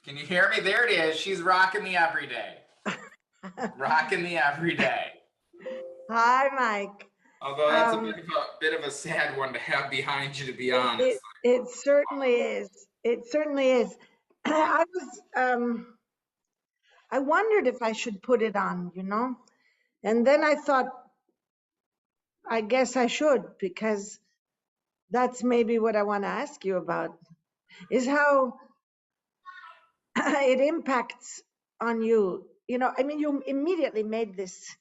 Can you hear me? There it is. She's rocking the everyday. Rocking the everyday. Hi, Mike. Although that's a bit of a sad one to have behind you, to be honest. It certainly is. It certainly is. I wondered if I should put it on, and then I thought, I guess I should, because that's maybe what I want to ask you about, is how it impacts on you. I mean, you immediately made this,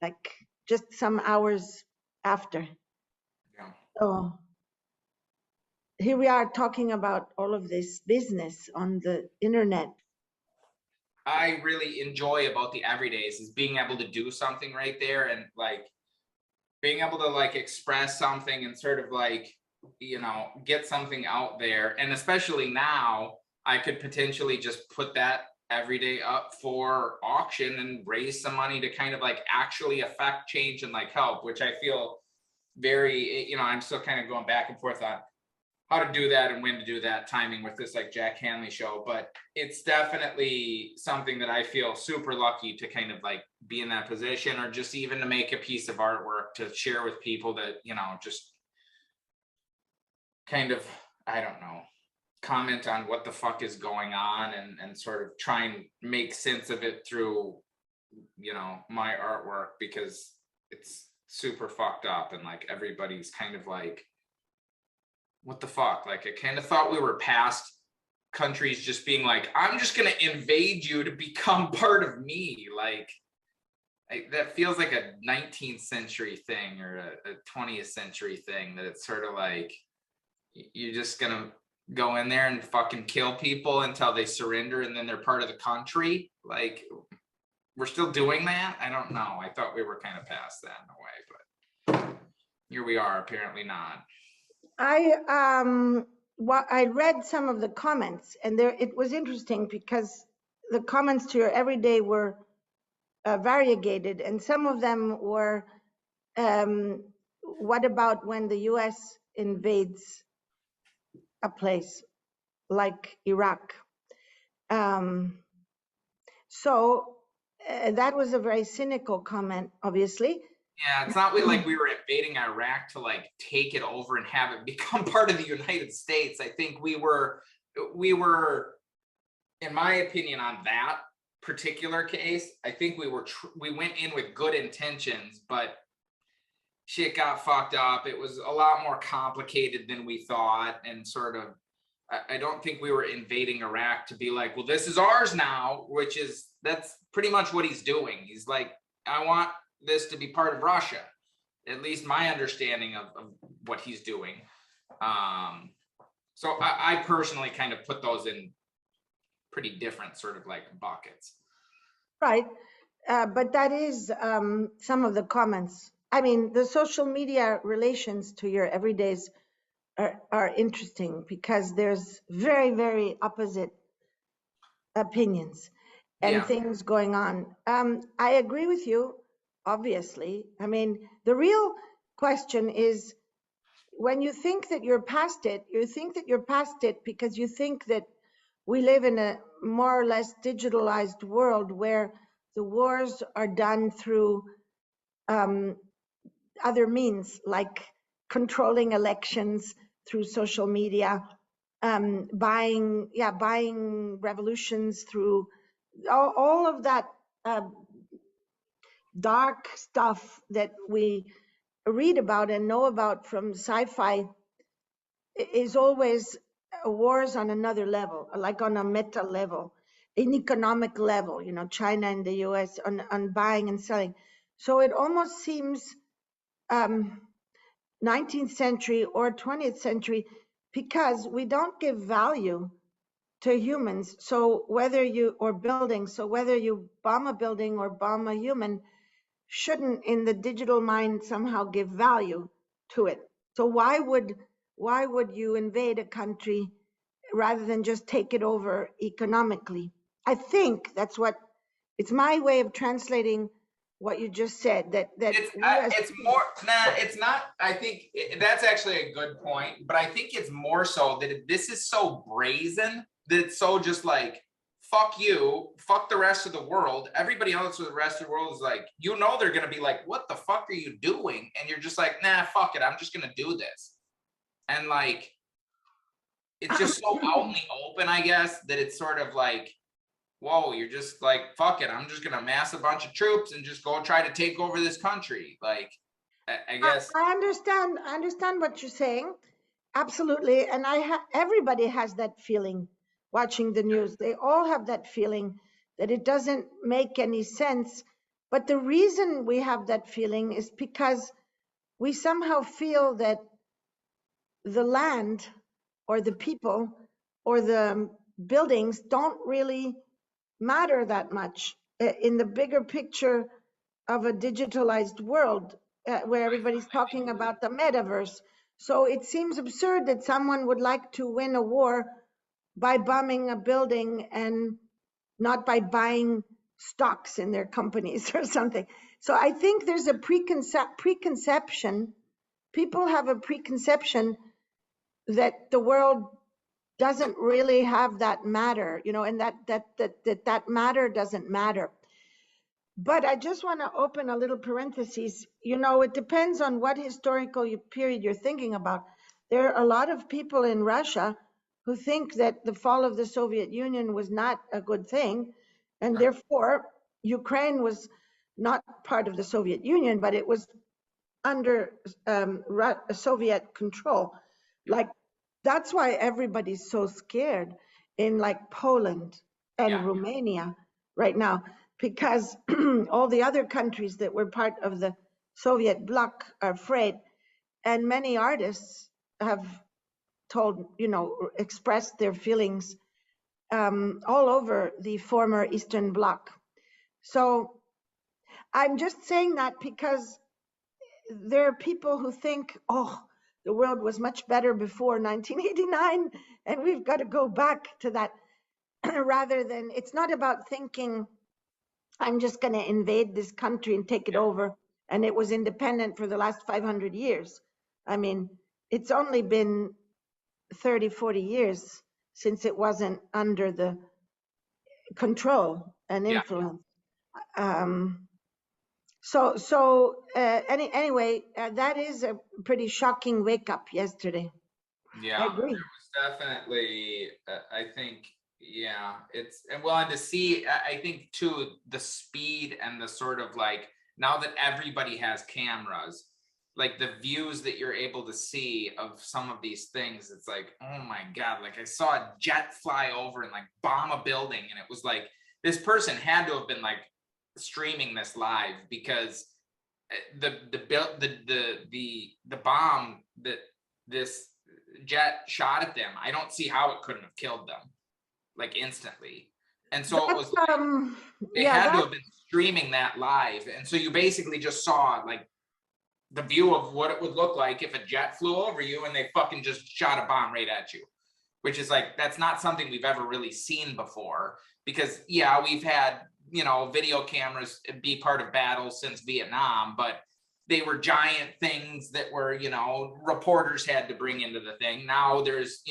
like just some hours after. Yeah. So here we are talking about all of this business on the internet. I really enjoy about the everydays is being able to do something right there, and like being able to like express something and sort of like, get something out there. And especially now, I could potentially just put that everyday up for auction and raise some money to kind of like actually affect change and like help, which I feel very, I'm still kind of going back and forth on how to do that and when to do that timing with this like Jack Hanley show. But it's definitely something that I feel super lucky to kind of like be in that position, or just even to make a piece of artwork to share with people that, just kind of, I don't know, comment on what the fuck is going on and sort of try and make sense of it through, my artwork, because it's super fucked up and like everybody's kind of like, what the fuck? Like, I kind of thought we were past countries just being like, I'm just going to invade you to become part of me. Like, that feels like a 19th century thing or a 20th century thing, that it's sort of like, you're just going to go in there and fucking kill people until they surrender and then they're part of the country. Like, we're still doing that? I don't know. I thought we were kind of past that in a way, but here we are, apparently not. I read some of the comments, and it was interesting because the comments to your everyday were variegated, and some of them were, what about when the US invades a place like Iraq? So that was a very cynical comment, obviously. Yeah, it's not like we were invading Iraq to like take it over and have it become part of the United States. I think we were, in my opinion, on that particular case, I think we went in with good intentions, but shit got fucked up. It was a lot more complicated than we thought, and sort of, I don't think we were invading Iraq to be like, well, this is ours now, that's pretty much what he's doing. He's like, I want this to be part of Russia, at least my understanding of what he's doing. So I personally kind of put those in pretty different sort of like buckets. Right. But that is some of the comments. I mean, the social media relations to your everydays are interesting, because there's very, very opposite opinions and things going on. I agree with you, obviously. I mean, the real question is, when you think that you're past it, because you think that we live in a more or less digitalized world where the wars are done through other means, like controlling elections through social media, buying revolutions through all of that dark stuff that we read about and know about from sci-fi, is always wars on another level, like on a meta level, an economic level, China and the US on buying and selling. So it almost seems 19th century or 20th century, because we don't give value to humans. So whether you bomb a building or bomb a human, shouldn't in the digital mind somehow give value to it. So why would you invade a country rather than just take it over economically? I think it's my way of translating what you just said, that it's more, it's not. I think that's actually a good point, but I think it's more so that this is so brazen that's so just like, fuck you, fuck the rest of the world. Everybody else with the rest of the world is like, you know, they're gonna be like, what the fuck are you doing? And you're just like, nah, fuck it, I'm just gonna do this. And like, it's just so out in the open, I guess, that it's sort of like, whoa, you're just like, fuck it, I'm just gonna mass a bunch of troops and just go try to take over this country. Like, I guess. I understand what you're saying. Absolutely. And everybody has that feeling watching the news. They all have that feeling that it doesn't make any sense. But the reason we have that feeling is because we somehow feel that the land or the people or the buildings don't really matter that much in the bigger picture of a digitalized world where everybody's talking about the metaverse. So it seems absurd that someone would like to win a war by bombing a building and not by buying stocks in their companies or something. So I think there's a preconception. People have a preconception that the world doesn't really have that matter, and that matter doesn't matter. But I just want to open a little parenthesis. It depends on what historical period you're thinking about. There are a lot of people in Russia who think that the fall of the Soviet Union was not a good thing, and therefore Ukraine was not part of the Soviet Union, but it was under Soviet control. Like, that's why everybody's so scared in like Poland and Romania right now, because all the other countries that were part of the Soviet bloc are afraid. And many artists have expressed their feelings all over the former Eastern Bloc. So I'm just saying that because there are people who think, oh, the world was much better before 1989, and we've got to go back to that. Rather than, it's not about thinking, I'm just going to invade this country and take it over, and it was independent for the last 500 years. I mean, it's only been 30, 40 years since it wasn't under the control and influence. Anyway, that is a pretty shocking wake up yesterday. Yeah, I agree. it was definitely, I think, and to see, I think too, the speed and the sort of like, now that everybody has cameras, like the views that you're able to see of some of these things, it's like, oh my God, like I saw a jet fly over and like bomb a building, and it was like, this person had to have been like streaming this live, because the bomb that this jet shot at them, I don't see how it couldn't have killed them like instantly. And so it was like, they had to have been streaming that live, and so you basically just saw like the view of what it would look like if a jet flew over you and they fucking just shot a bomb right at you, which is like, that's not something we've ever really seen before, because we've had video cameras be part of battles since Vietnam, but they were giant things that were, reporters had to bring into the thing. Now there's,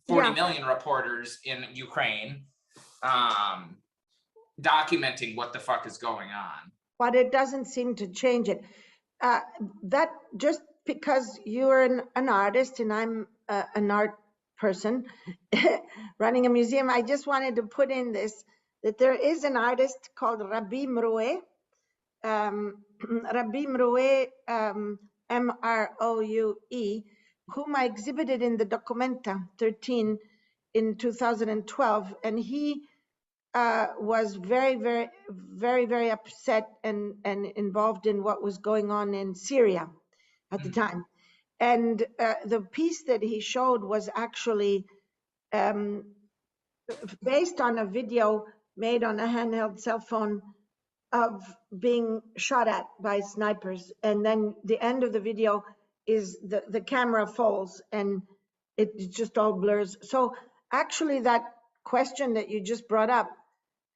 40 million reporters in Ukraine documenting what the fuck is going on. But it doesn't seem to change it. That just because you're an artist and I'm an art person running a museum, I just wanted to put in this, that there is an artist called Rabbi Mroe, Rabbi Mroe, Mroue, whom I exhibited in the Documenta 13 in 2012, and he was very, very, very, very upset and involved in what was going on in Syria at the time. And the piece that he showed was actually based on a video made on a handheld cell phone of being shot at by snipers. And then the end of the video is the camera falls and it just all blurs. So actually that question that you just brought up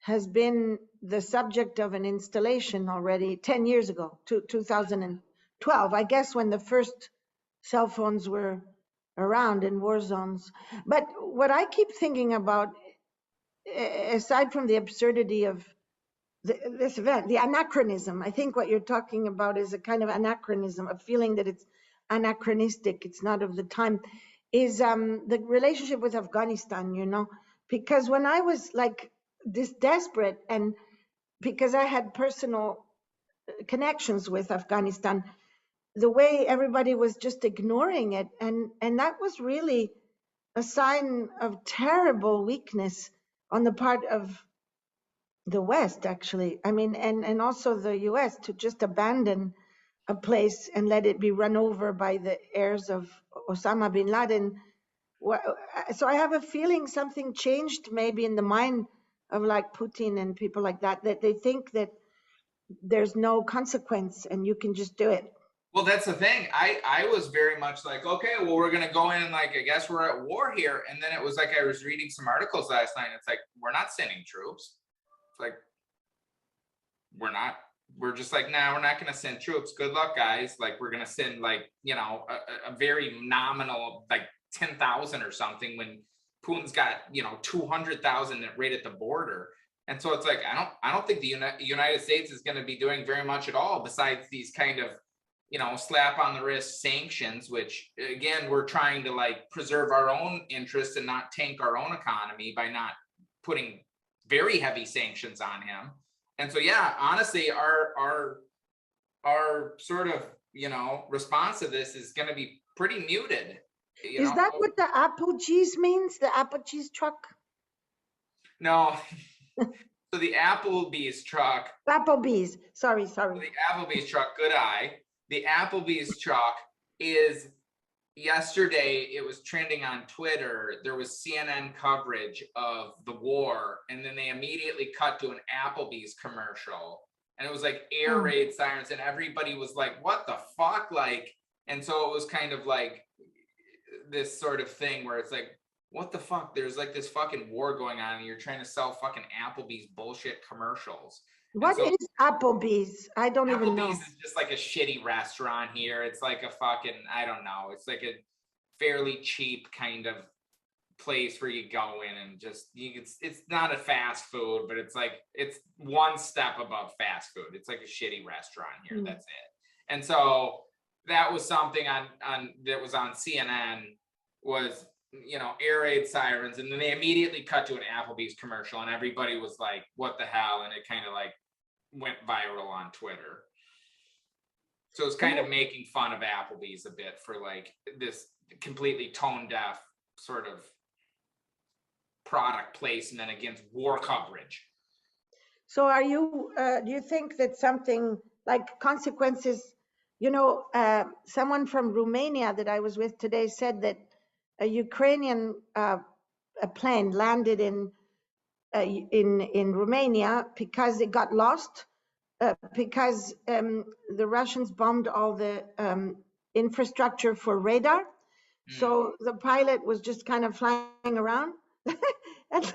has been the subject of an installation already 10 years ago, 2012, I guess, when the first cell phones were around in war zones. But what I keep thinking about, aside from the absurdity of this event, the anachronism, I think what you're talking about is a kind of anachronism, a feeling that it's anachronistic, it's not of the time, is the relationship with Afghanistan, you know, because when I was like this desperate, and because I had personal connections with Afghanistan, the way everybody was just ignoring it, and that was really a sign of terrible weakness on the part of the West, actually. I mean, and also the US, to just abandon a place and let it be run over by the heirs of Osama bin Laden. So I have a feeling something changed maybe in the mind of like Putin and people like that, that they think that there's no consequence and you can just do it. Well, that's the thing. I was very much like, okay, well, we're gonna go in and like, I guess we're at war here. And then it was like I was reading some articles last night. And it's like, we're not sending troops. It's like, we're just like, nah, we're not gonna send troops. Good luck, guys. Like, we're gonna send like, you know, a very nominal, like 10,000 or something, when Putin's got, you know, 200,000 right at the border. And so it's like, I don't think the United States is going to be doing very much at all besides these kind of, you know, slap on the wrist sanctions, which again, we're trying to like preserve our own interests and not tank our own economy by not putting very heavy sanctions on him. And so, yeah, honestly, our sort of, you know, response to this is going to be pretty muted. Is that what the apple cheese means? The apple cheese truck? No. So the Applebee's truck. Applebee's. Sorry. The Applebee's truck, good eye. The Applebee's truck is, yesterday it was trending on Twitter. There was CNN coverage of the war, and then they immediately cut to an Applebee's commercial. And it was like air raid sirens, and everybody was like, what the fuck? Like, and so it was kind of like this sort of thing where it's like, what the fuck? There's like this fucking war going on, and you're trying to sell fucking Applebee's bullshit commercials. What is Applebee's? I don't even know. Applebee's is just like a shitty restaurant here. It's like a fucking, I don't know. It's like a fairly cheap kind of place where you go in and just, it's not a fast food, but it's like, it's one step above fast food. It's like a shitty restaurant here. That's it. And so that was something on that was on CNN, was, you know, air raid sirens, and then they immediately cut to an Applebee's commercial, and everybody was like, what the hell? And it kind of like went viral on Twitter. So it's kind of making fun of Applebee's a bit for like this completely tone deaf sort of product placement against war coverage. So are you, do you think that something like consequences, you know, someone from Romania that I was with today said that a Ukrainian a plane landed in Romania because it got lost, because the Russians bombed all the infrastructure for radar. So the pilot was just kind of flying around and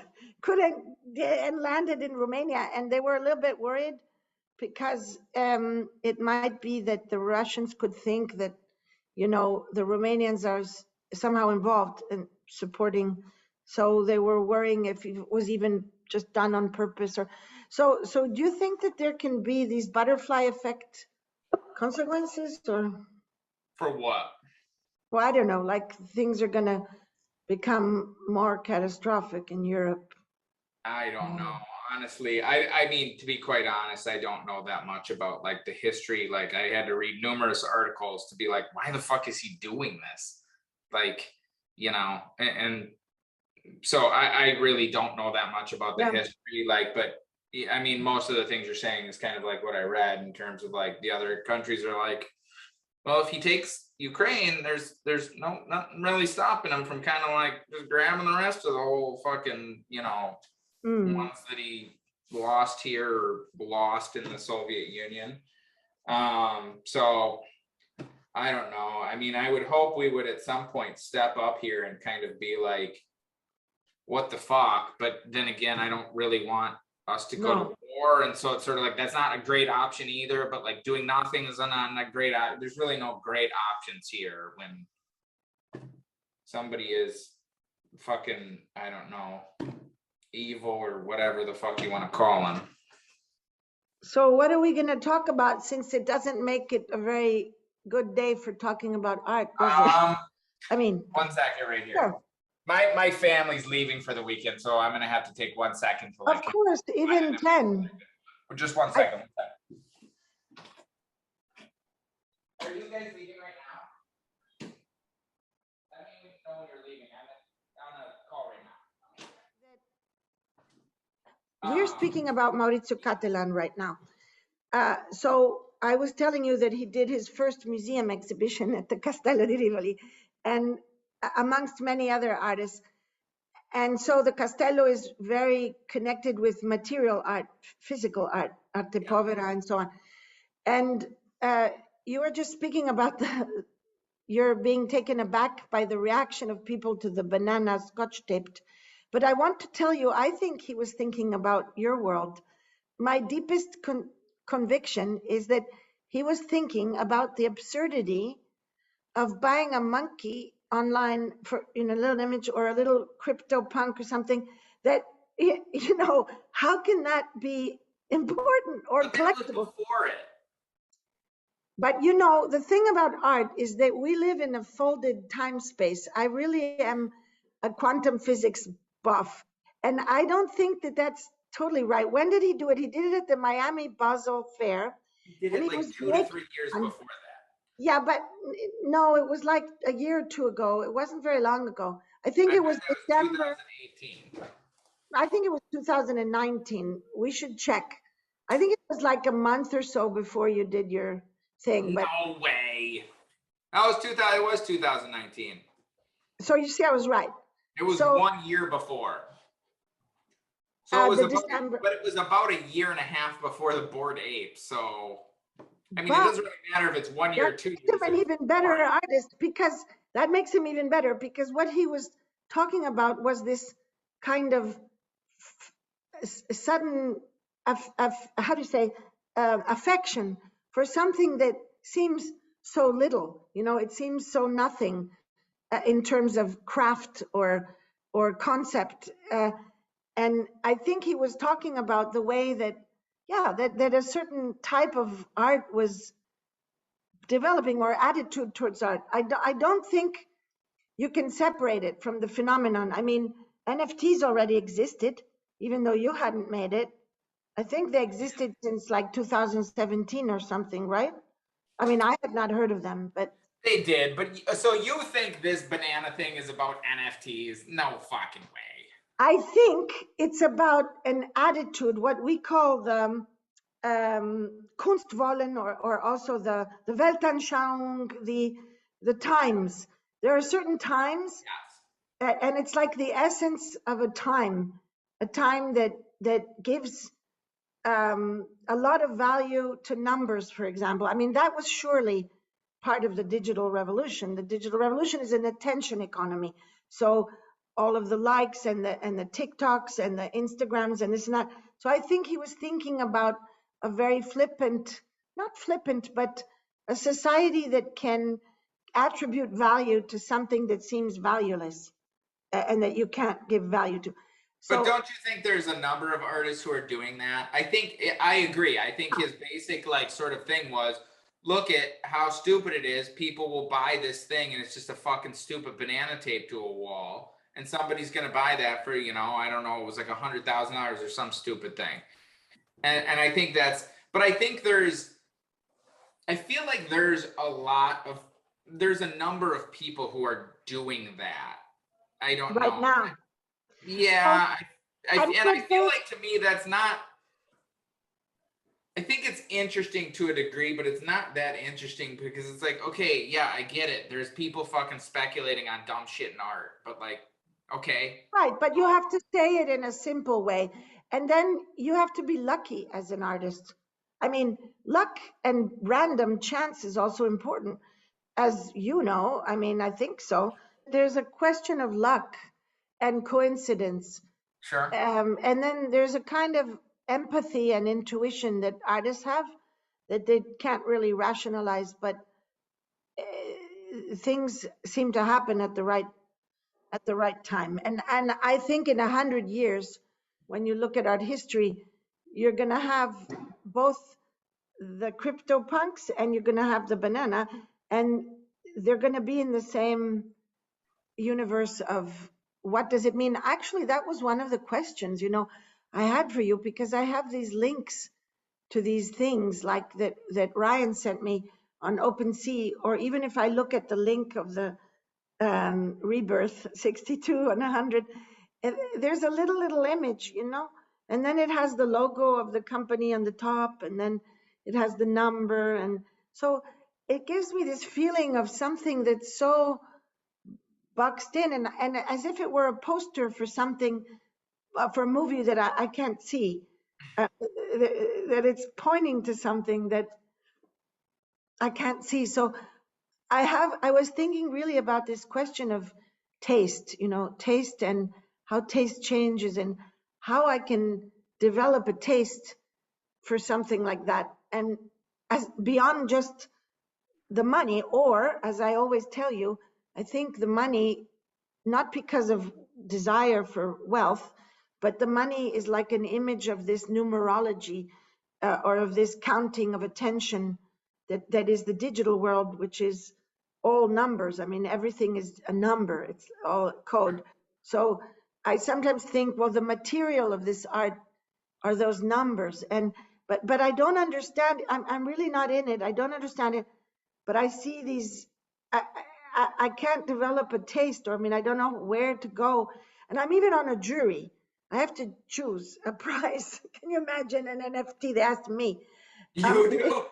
and landed in Romania, and they were a little bit worried because it might be that the Russians could think that, you know, the Romanians are somehow involved in supporting. So they were worrying if it was even just done on purpose, or so. So do you think that there can be these butterfly effect consequences, or for what? Well, I don't know, like things are gonna become more catastrophic in Europe? I don't know. Honestly, I mean, to be quite honest, I don't know that much about like the history. Like, I had to read numerous articles to be like, why the fuck is he doing this? Like, you know, and so I really don't know that much about the history. Like, but I mean, most of the things you're saying is kind of like what I read in terms of like the other countries are like, well, if he takes Ukraine, there's nothing really stopping him from kind of like just grabbing the rest of the whole fucking, you know, ones that he lost here or lost in the Soviet Union. So I don't know. I mean, I would hope we would at some point step up here and kind of be like, what the fuck? But then again, I don't really want us to go to war, and so it's sort of like that's not a great option either. But like doing nothing is not a great. There's really no great options here when somebody is fucking, I don't know, evil or whatever the fuck you want to call them. So what are we going to talk about, since it doesn't make it a very good day for talking about art, does it? I mean, 1 second right here. sure. My family's leaving for the weekend, so I'm gonna have to take 1 second to Of course, even 10. Just 1 second. Are you guys leaving right now? Let me know when you're leaving. I'm on a call right now. We're speaking about Maurizio Cattelan right now. So I was telling you that he did his first museum exhibition at the Castello di Rivoli, and amongst many other artists. And so the Castello is very connected with material art, physical art, arte povera, and so on. And you were just speaking about you're being taken aback by the reaction of people to the banana scotch taped. But I want to tell you, I think he was thinking about your world. My deepest conviction is that he was thinking about the absurdity of buying a monkey online for a little image or a little crypto punk or something, that, how can that be important or collectible? Before it. But the thing about art is that we live in a folded time space. I really am a quantum physics buff, and I don't think that that's totally right. When did he do it? He did it at the Miami Basel Fair. He did it like 2 to 3 years before that. Yeah, but no, it was like a year or two ago. It wasn't very long ago. I think it was December. 2018. I think it was 2019. We should check. I think it was like a month or so before you did your thing. But no way. That was 2000. It was 2019. So you see, I was right. It was 1 year before. So it was but it was about a year and a half before the Bored Ape. So I mean, it doesn't really matter if it's 1 year or 2 years. That makes him an even better artist, because that makes him even better, because what he was talking about was this kind of sudden, how do you say, affection for something that seems so little. It seems so nothing in terms of craft or concept. And I think he was talking about the way that, that a certain type of art was developing, or attitude towards art. I don't think you can separate it from the phenomenon. I mean, NFTs already existed, even though you hadn't made it. I think they existed since like 2017 or something, right? I mean, I had not heard of them, but they did. But so you think this banana thing is about NFTs? No fucking way. I think it's about an attitude, what we call the Kunstwollen, or also the Weltanschauung, the times. There are certain times, and it's like the essence of a time that gives a lot of value to numbers, for example. I mean, that was surely part of the digital revolution. The digital revolution is an attention economy. So all of the likes and the TikToks and the Instagrams and this and that. So I think he was thinking about a very not flippant, but a society that can attribute value to something that seems valueless and that you can't give value to. But don't you think there's a number of artists who are doing that? I agree. I think his basic sort of thing was, look at how stupid it is. People will buy this thing and it's just a fucking stupid banana taped to a wall. And somebody's going to buy that for, I don't know, it was like $100,000 or some stupid thing. And I think but I think I feel like there's a number of people who are doing that. I don't know. Right now. Yeah. I feel like, to me, that's not, I think it's interesting to a degree, but it's not that interesting, because it's like, okay, yeah, I get it. There's people fucking speculating on dumb shit in art, but okay. Right, but you have to say it in a simple way. And then you have to be lucky as an artist. I mean, luck and random chance is also important, as you know. I mean, I think so. There's a question of luck and coincidence. Sure. And then there's a kind of empathy and intuition that artists have that they can't really rationalize, but things seem to happen at the right at the right time. And I think in 100 years, when you look at art history, you're going to have both the crypto punks and you're going to have the banana, and they're going to be in the same universe of what does it mean. Actually, that was one of the questions, I had for you, because I have these links to these things like that Ryan sent me on OpenSea, or even if I look at the link of the Rebirth 62 and 100, there's a little image, and then it has the logo of the company on the top, and then it has the number, and so it gives me this feeling of something that's so boxed in, and as if it were a poster for something, for a movie that I can't see, that it's pointing to something that I can't see. So I was thinking really about this question of taste, taste and how taste changes and how I can develop a taste for something like that. And as beyond just the money, or as I always tell you, I think the money, not because of desire for wealth, but the money is like an image of this numerology, or of this counting of attention that is the digital world, which is all numbers. I mean, everything is a number. It's all code. So I sometimes think, well, the material of this art are those numbers. But I don't understand. I'm really not in it. I don't understand it. But I see these. I can't develop a taste, or I mean, I don't know where to go. And I'm even on a jury. I have to choose a prize. Can you imagine an NFT? They asked me. You do?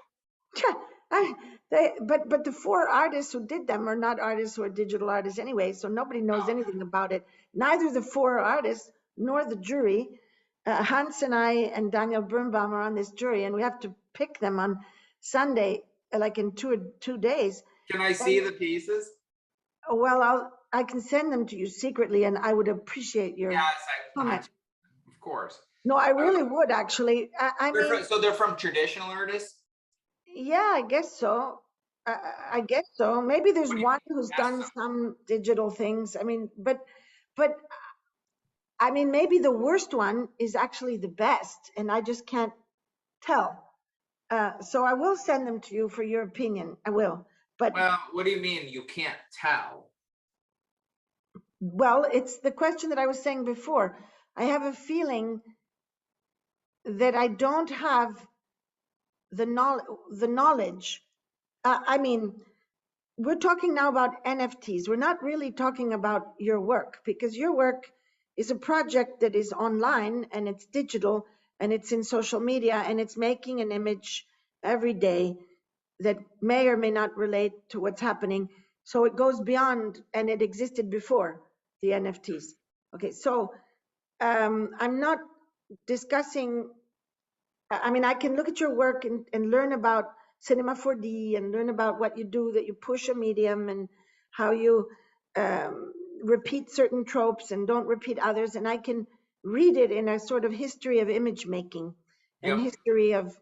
But the four artists who did them are not artists who are digital artists anyway, so nobody knows anything about it. Neither the four artists nor the jury. Hans and I and Daniel Birnbaum are on this jury, and we have to pick them on Sunday, like in two days. Can I see the pieces? Well, I can send them to you secretly, and I would appreciate your Yes, comment. of course. No, I really would actually. I mean, So they're from traditional artists? yeah, I guess so. I guess so. Maybe there's one who's done some digital things. I mean, but I mean, maybe the worst one is actually the best, and I just can't tell. So I will send them to you for your opinion. I will. But Well, what do you mean you can't tell? well, it's the question that I was saying before. I have a feeling that I don't have the knowledge. I mean, we're talking now about NFTs. We're not really talking about your work, because your work is a project that is online and it's digital and it's in social media and it's making an image every day that may or may not relate to what's happening. So it goes beyond, and it existed before the NFTs. Okay, so I'm not discussing. I mean, I can look at your work and learn about Cinema 4D and learn about what you do, that you push a medium and how you repeat certain tropes and don't repeat others. And I can read it in a sort of history of image making and Yep. history of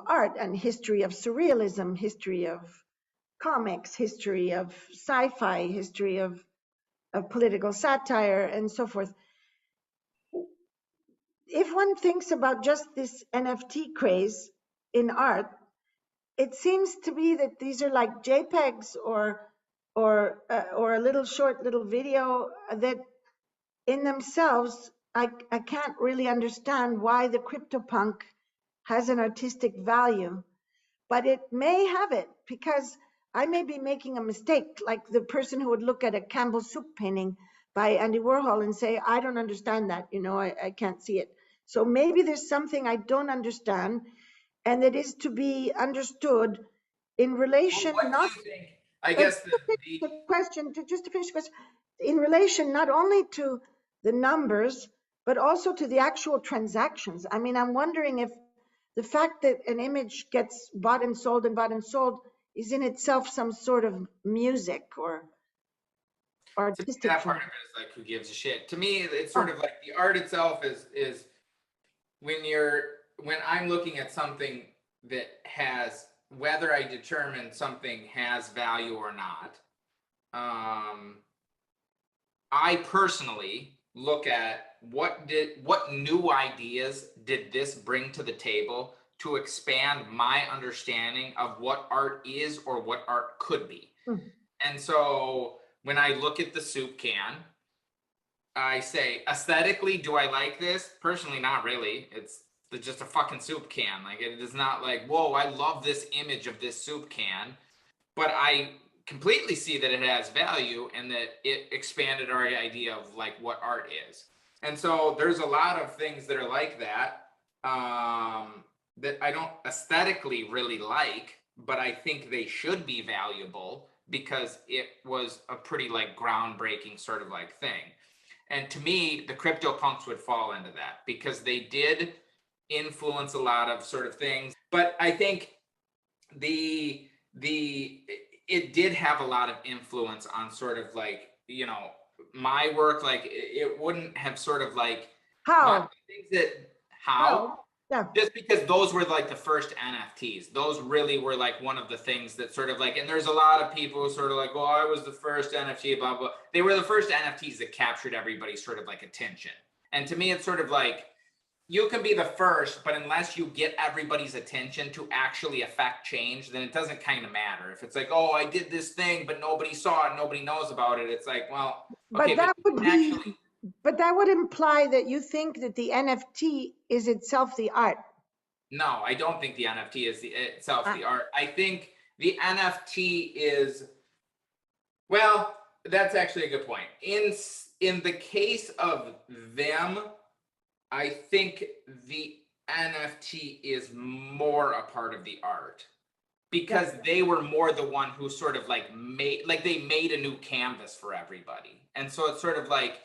art and history of surrealism, history of comics, history of sci-fi, history of political satire, and so forth. If one thinks about just this NFT craze in art, it seems to be that these are like JPEGs or a little short little video that in themselves, I can't really understand why the CryptoPunk has an artistic value, but it may have it because I may be making a mistake, like the person who would look at a Campbell soup painting by Andy Warhol and say, I don't understand that, I can't see it. So maybe there's something I don't understand, and that is to be understood in relation, Well, what do not you think? I guess the question, just to finish the question, in relation not only to the numbers, but also to the actual transactions. I mean, I'm wondering if the fact that an image gets bought and sold and bought and sold is in itself some sort of music or to me, artistic that part form. of it is like, who gives a shit? To me, it's sort of like the art itself is when I'm looking at something that has, whether I determine something has value or not, I personally look at what new ideas did this bring to the table to expand my understanding of what art is or what art could be. And so when I look at the soup can, I say, aesthetically, do I like this? Personally, not really. It's just a fucking soup can. Like, it is not like, whoa, I love this image of this soup can. But I completely see that it has value and that it expanded our idea of like what art is. And so there's a lot of things that are like that, that I don't aesthetically really like, but I think they should be valuable because it was a pretty like groundbreaking sort of like thing. And to me, the CryptoPunks would fall into that because they did influence a lot of sort of things. But I think the it did have a lot of influence on sort of like, you know, my work. Like it wouldn't have sort of like How? things that how Yeah. just because those were like the first NFTs. Those really were like one of the things that sort of like, and there's a lot of people who sort of like, oh, I was the first NFT, blah, blah. They were the first NFTs that captured everybody's sort of like attention. And to me, it's sort of like, you can be the first, but unless you get everybody's attention to actually affect change, then it doesn't kind of matter. If it's like, oh, I did this thing, but nobody saw it, nobody knows about it. It's like, well, okay, But that would be, actually, but that would imply that you think that the NFT is itself the art. no, I don't think the NFT is itself Ah. the art. I think the NFT is, well, that's actually a good point. In the case of them, I think the NFT is more a part of the art because they were more the one who sort of like they made a new canvas for everybody. And so it's sort of like,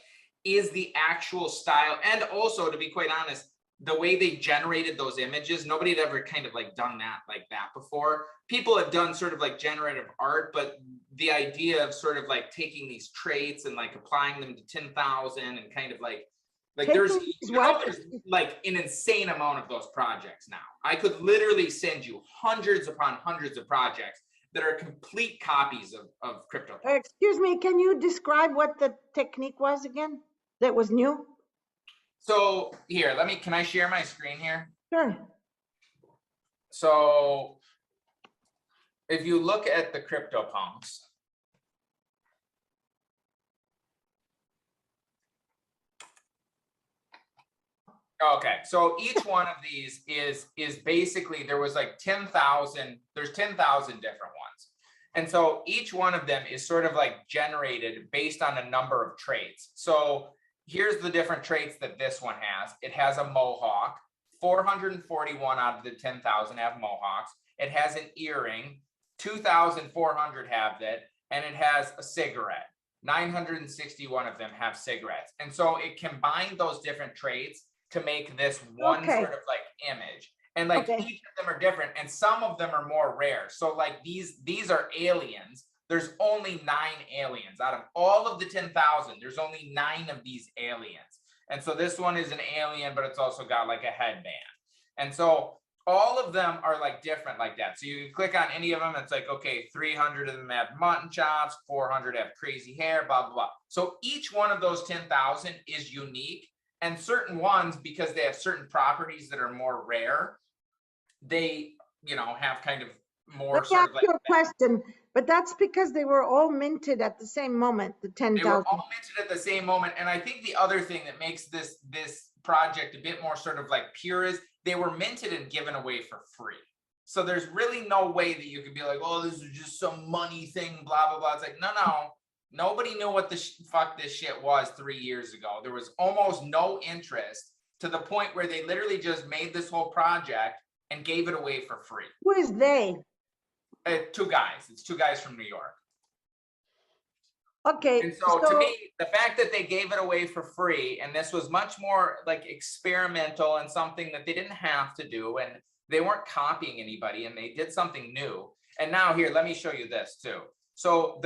is the actual style, and also to be quite honest, the way they generated those images, nobody had ever kind of like done that like that before. People have done sort of like generative art, but the idea of sort of like taking these traits and like applying them to 10,000 and kind of like there's, you know, there's like an insane amount of those projects now. I could literally send you hundreds upon hundreds of projects that are complete copies of CryptoPunks. Excuse me, can you describe what the technique was again that was new? So here, can I share my screen here? Sure. So if you look at the CryptoPunks, okay, so each one of these is basically, there was like 10,000, there's 10,000 different ones. And so each one of them is sort of like generated based on a number of traits. So here's the different traits that this one has. It has a mohawk. 441 out of the 10,000 have mohawks. It has an earring. 2,400 have that. And it has a cigarette. 961 of them have cigarettes. And so it combined those different traits to make this one sort of like image. And like each of them are different, and some of them are more rare. So like these are aliens. There's only 9 aliens out of all of the 10,000. There's only 9 of these aliens. And so this one is an alien, but it's also got like a headband. And so all of them are like different like that. So you click on any of them, it's like, okay, 300 of them have mutton chops, 400 have crazy hair, blah, blah, blah. So each one of those 10,000 is unique. And certain ones, because they have certain properties that are more rare, they, you know, have kind of more. Let me ask you a question, but that's because they were all minted at the same moment, the 10,000. They were all minted at the same moment. And I think the other thing that makes this project a bit more sort of like pure is they were minted and given away for free. So there's really no way that you could be like, oh, this is just some money thing, blah, blah, blah. It's like, no. Nobody knew what the fuck this shit was 3 years ago. There was almost no interest, to the point where they literally just made this whole project and gave it away for free. Who is they? 2 guys. It's 2 guys from New York. Okay. And so to me, the fact that they gave it away for free, and this was much more like experimental and something that they didn't have to do, and they weren't copying anybody, and they did something new. And now here, let me show you this too. So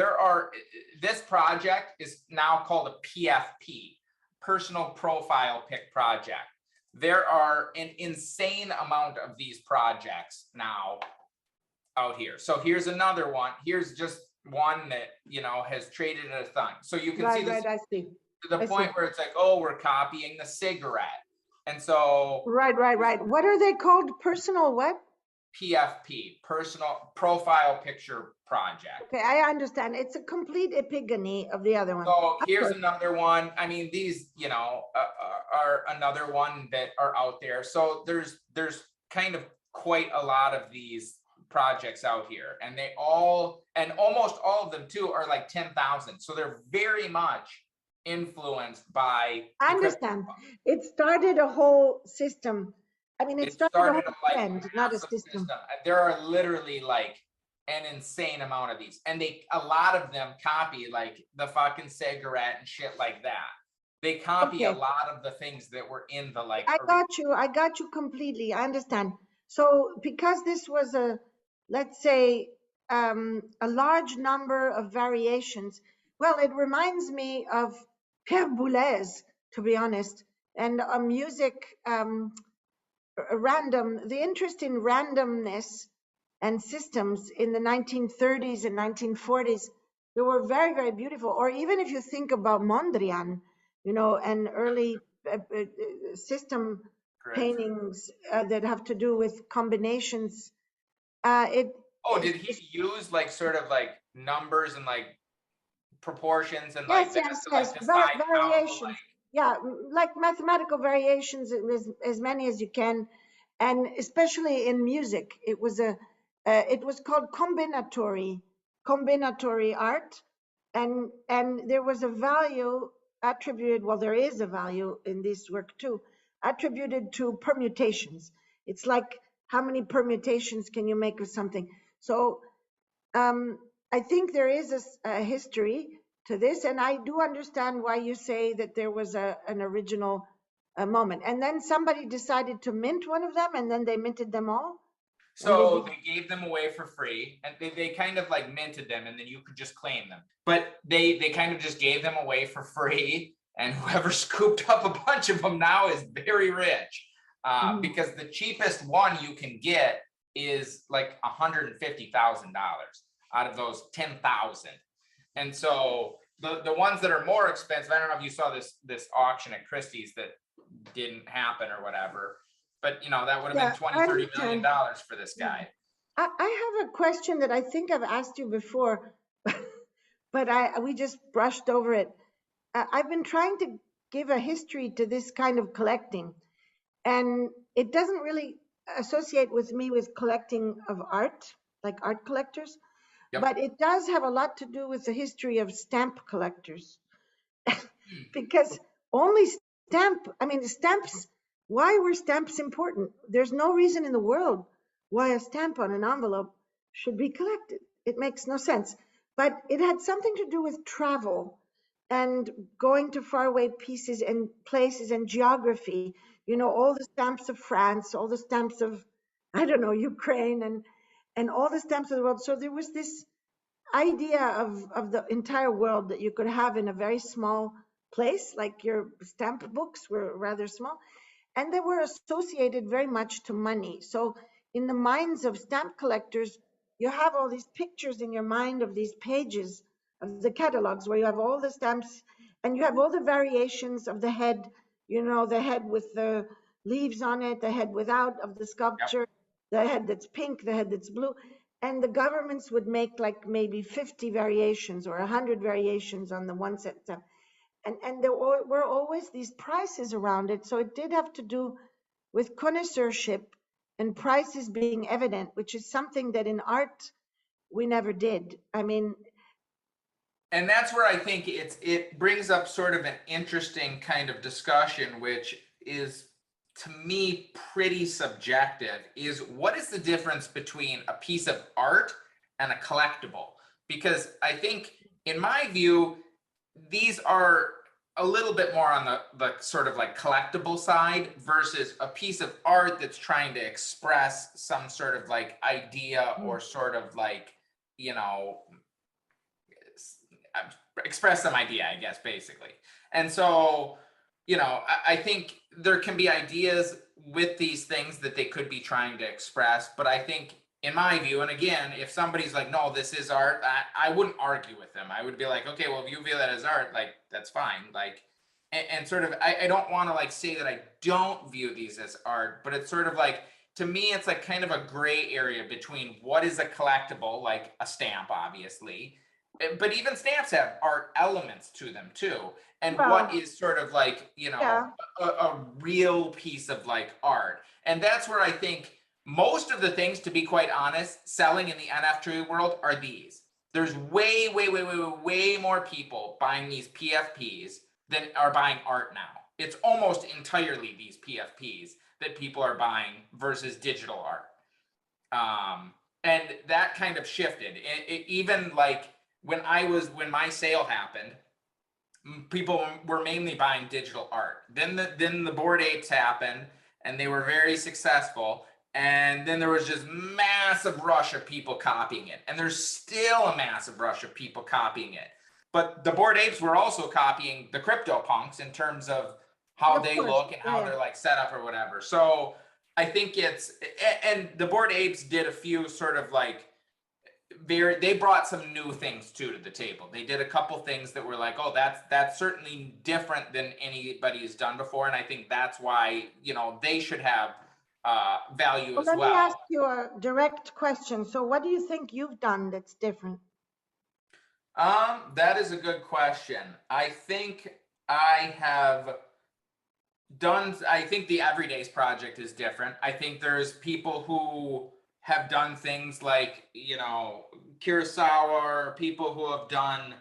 this project is now called a PFP, Personal Profile Pic Project. There are an insane amount of these projects now out here. So here's another one. Here's just one that, you know, has traded at a thing. So you can see Right, this right, I see. to the I see. point where it's like, oh, we're copying the cigarette. And so Right, right, right. What are they called? Personal what? PFP, personal profile picture project. Okay, I understand. It's a complete epigony of the other one. So Of here's course. another one. I mean, these, you know, are another one that are out there. So there's kind of quite a lot of these projects out here, and they all, and almost all of them too, are like 10,000. So they're very much influenced by I the crypto. understand. It started a whole system. I mean, it It started a started whole a like trend, not a massive system. system. There are literally like an insane amount of these, and a lot of them copy like the fucking cigarette and shit like that. They copy a Okay, lot of the things that were in the like I original. got you. I got you completely. I understand. So, because this was a, let's say, a large number of variations, well, it reminds me of Pierre Boulez, to be honest, and a music random, the interest in randomness and systems in the 1930s and 1940s, they were very, very beautiful. Or even if you think about Mondrian, you know, and early system Correct. paintings that have to do with combinations, it, Oh, did he use like sort of like numbers and like proportions and yes, like that yes, to yes. like decide how to Variations. like? Yeah, like mathematical variations, as many as you can, and especially in music, it was called combinatory art, and there was a value attributed. Well, there is a value in this work too, attributed to permutations. It's like how many permutations can you make of something? So um, I think there is a history to this, and I do understand why you say that there was an original moment. And then somebody decided to mint one of them, and then they minted them all, and they So they gave them away for free, and they kind of like minted them, and then you could just claim them. But they kind of just gave them away for free, and whoever scooped up a bunch of them now is very rich, Mhm. because the cheapest one you can get is like $150,000 out of those 10,000. And so the ones that are more expensive, I don't know if you saw this auction at Christie's that didn't happen or whatever, but you know, that would have been Yeah, 20, I 30 million understand. dollars for this Yeah. guy. I have a question that I think I've asked you before, but we just brushed over it. I've been trying to give a history to this kind of collecting, and it doesn't really associate with me with collecting of art, like art collectors, Yep. but it does have a lot to do with the history of stamp collectors. Hmm. Because only I mean, stamps, why were stamps important? There's no reason in the world why a stamp on an envelope should be collected. It makes no sense. But it had something to do with travel and going to faraway pieces and places and geography. You know, all the stamps of France, all the stamps of, I don't know, Ukraine, and all the stamps of the world. So there was this idea of the entire world that you could have in a very small place, like your stamp books were rather small, and they were associated very much to money. So in the minds of stamp collectors, you have all these pictures in your mind of these pages of the catalogs where you have all the stamps and you have all the variations of the head, you know, the head with the leaves on it, the head without of the Yep. sculpture, the head that's pink, the head that's blue. And the governments would make like maybe 50 variations or 100 variations on the one set stamp. And there were always these prices around it. So it did have to do with connoisseurship and prices being evident, which is something that in art we never did. I mean, And that's where I think it brings up sort of an interesting kind of discussion, which is to me pretty subjective, is what is the difference between a piece of art and a collectible? Because I think, in my view, these are a little bit more on the sort of like collectible side versus a piece of art that's trying to express some sort of like idea or sort of like, you know, express some idea, I guess, basically. And so, you know, I think there can be ideas with these things that they could be trying to express, but I think in my view, and again, if somebody's like, no, this is art, I wouldn't argue with them. I would be like, okay, well, if you view that as art, like, that's fine. Like, and sort of, I don't want to like say that I don't view these as art, but it's sort of like, to me, it's like kind of a gray area between what is a collectible, like a stamp, obviously, but even stamps have art elements to them too. And what Well, is sort of like, yeah, a real piece of like art. And that's where I think most of the things, to be quite honest, selling in the NFT world are these. There's way more people buying these PFPs than are buying art now. It's almost entirely these PFPs that people are buying versus digital art. And that kind of shifted. Even like when my sale happened, people were mainly buying digital art. Then the Bored Apes happened, and they were very successful. And then there was just massive rush of people copying it, and there's still a massive rush of people copying it. But the Bored Apes were also copying the CryptoPunks in terms of how of they course. look and how they're like set up or whatever. So I think and the Bored Apes did a few sort of like they brought some new things too to the table. They did a couple things that were like, oh, that's certainly different than anybody's done before, and I think that's why they should have value Well, as let me ask well. you a direct question. So what do you think you've done that's different? That is a good question. I think I have I think the Everydays project is different. I think there's people who have done things like, Kurosawa, or people who have done,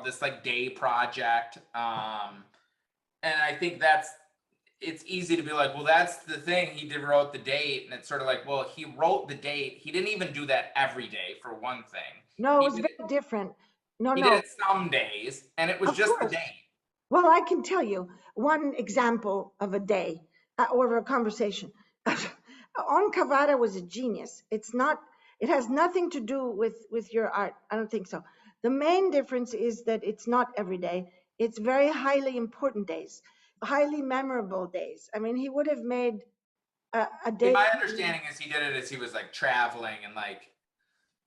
this like day project. And I think it's easy to be like, well, that's the thing. He wrote the date. And it's sort of like, well, he wrote the date. He didn't even do that every day, for one thing. No, it He was did it, very different. No, he did no, it some days, and it was of just the course. date. Well, I can tell you one example of a day or a conversation. On Cavada was a genius. It's not. It has nothing to do with your art. I don't think so. The main difference is that it's not every day. It's very highly important days, highly memorable days. I mean, he would have made a In day my understanding is he did it as he was like traveling and like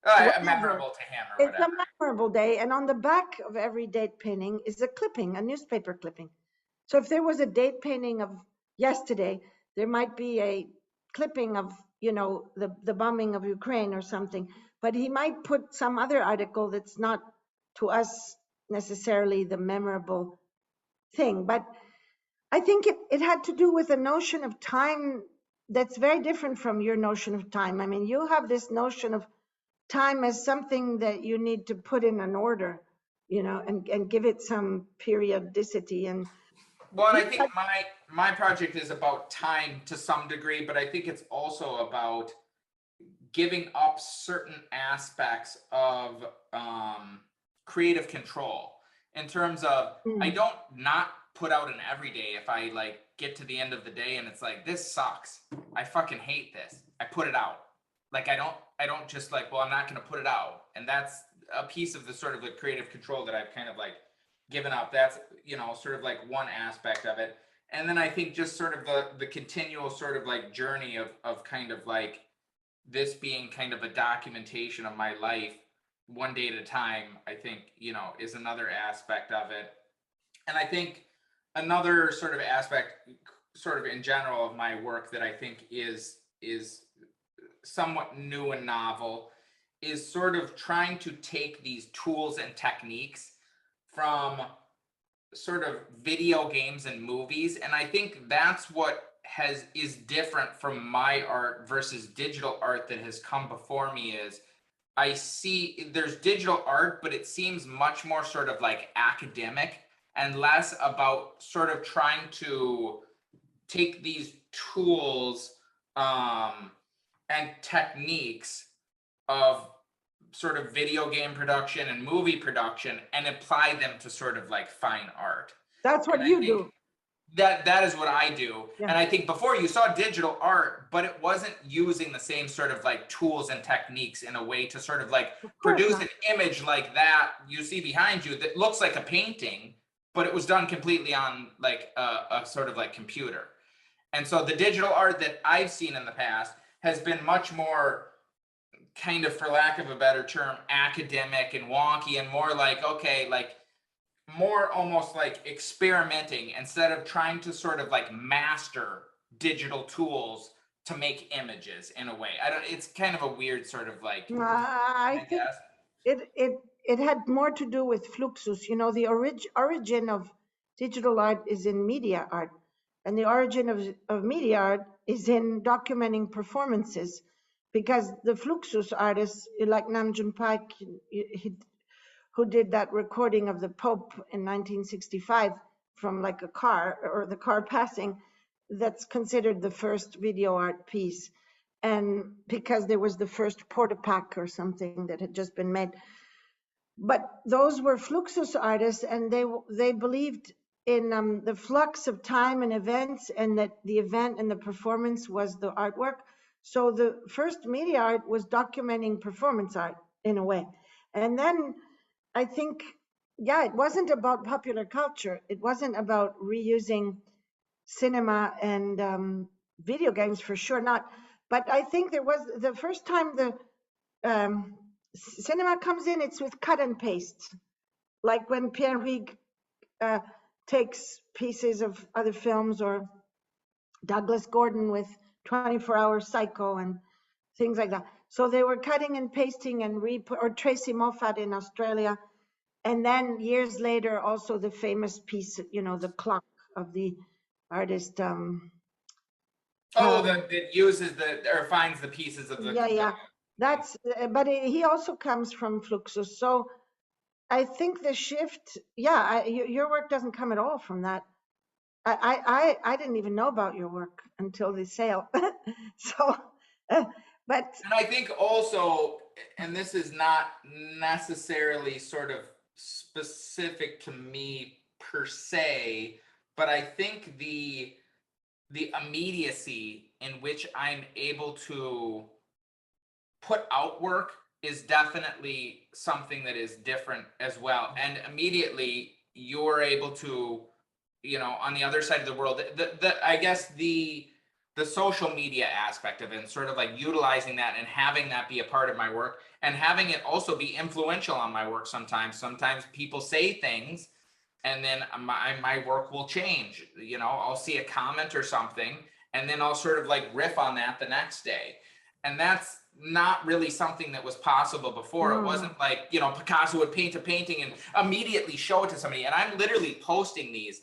whatever. memorable to him or It's a whatever. memorable day, and on the back of every date painting is a clipping, a newspaper clipping. So if there was a date painting of yesterday, there might be a clipping of, the bombing of Ukraine or something, but he might put some other article that's not to us necessarily the memorable thing. But I think it had to do with a notion of time that's very different from your notion of time. I mean, you have this notion of time as something that you need to put in an order, and give it some periodicity. And Well, and I think my project is about time to some degree, but I think it's also about giving up certain aspects of creative control in terms of I mm, don't not put out an everyday if I like get to the end of the day and it's like this sucks. I fucking hate this. I put it out. Like I don't just like, well, I'm not going to put it out. And that's a piece of the sort of the creative control that I've kind of like given up. That's, sort of like one aspect of it. And then I think just sort of the continual sort of like journey of kind of like this being kind of a documentation of my life one day at a time, I think, is another aspect of it. And I think another sort of aspect, sort of in general, of my work that I think is somewhat new and novel is sort of trying to take these tools and techniques from sort of video games and movies. And I think that's what is different from my art versus digital art that has come before me is I see there's digital art, but it seems much more sort of like academic and less about sort of trying to take these tools and techniques of sort of video game production and movie production and apply them to sort of like fine art. that's And what I you think do. that is what I do. Yeah, And I think before you saw digital art, but it wasn't using the same sort of like tools and techniques in a way to sort of like of course produce not. an image like that you see behind you that looks like a painting, but it was done completely on like a sort of like computer. And so the digital art that I've seen in the past has been much more kind of, for lack of a better term, academic and wonky, and more like, okay, like more almost like experimenting instead of trying to sort of like master digital tools to make images in a way. I don't, it's kind of a weird sort of like, I I think guess. it had more to do with fluxus. You know, the origin of digital art is in media art, and the origin of media art is in documenting performances, because the fluxus artists like Namjoon Paik, who did that recording of the Pope in 1965 from like a car, or the car passing, that's considered the first video art piece. And because there was the first portapack or something that had just been made. But those were fluxus artists, and they believed in the flux of time and events, and that the event and the performance was the artwork. So the first media art was documenting performance art in a way. And then I think, yeah, it wasn't about popular culture. It wasn't about reusing cinema and video games, for sure not. But I think there was the first time the cinema comes in, it's with cut and paste. Like when Pierre Huyghe takes pieces of other films, or Douglas Gordon with 24-Hour Psycho and things like that. So they were cutting and pasting and or Tracy Moffat in Australia. And then years later, also the famous piece, you know, the clock of the artist. Oh, that uses the, or finds the pieces of the, Yeah. That's, but he also comes from Fluxus. So I think the shift, yeah, your work doesn't come at all from that. I didn't even know about your work until the sale. So, but and I think also, and this is not necessarily sort of specific to me per se, but I think the immediacy in which I'm able to put out work is definitely something that is different as well. And immediately you're able to, you know, on the other side of the world, the I guess the social media aspect of it, and sort of like utilizing that and having that be a part of my work, and having it also be influential on my work sometimes. Sometimes people say things and then my work will change. You know, I'll see a comment or something, and then I'll sort of like riff on that the next day. And that's not really something that was possible before. It wasn't like, you know, Picasso would paint a painting and immediately show it to somebody. And I'm literally posting these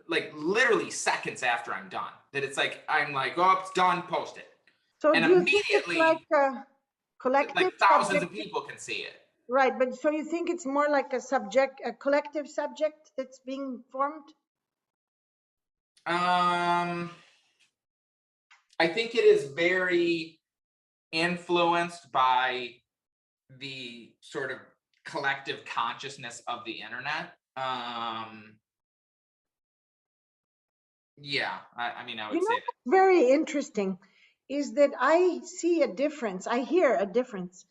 like literally seconds after I'm done. That it's like, I'm like, oh, it's done, post it. so And do you think it's like immediately, a collective like thousands of subjective? people can see it. Right, but so you think it's more like a collective subject that's being formed? I think it is very influenced by the sort of collective consciousness of the internet. Yeah, I mean, I You would say know, that. what's very interesting is that I see a difference. I hear a difference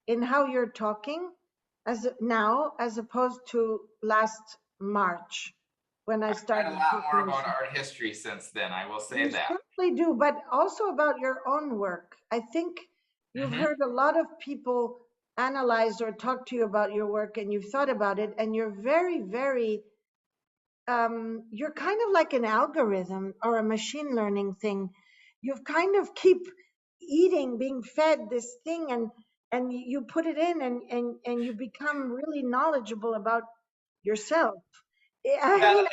in how you're talking as now, as opposed to last March when I I've read a started lot more talking with about you. art history since then, I will say You that. certainly do, but also about your own work. I think you've Hmm. heard a lot of people analyze or talk to you about your work, and you've thought about it, and you're very, very, you're kind of like an algorithm or a machine learning thing. You've kind of keep eating, being fed this thing, and you put it in, and you become really knowledgeable about yourself. I Well, mean,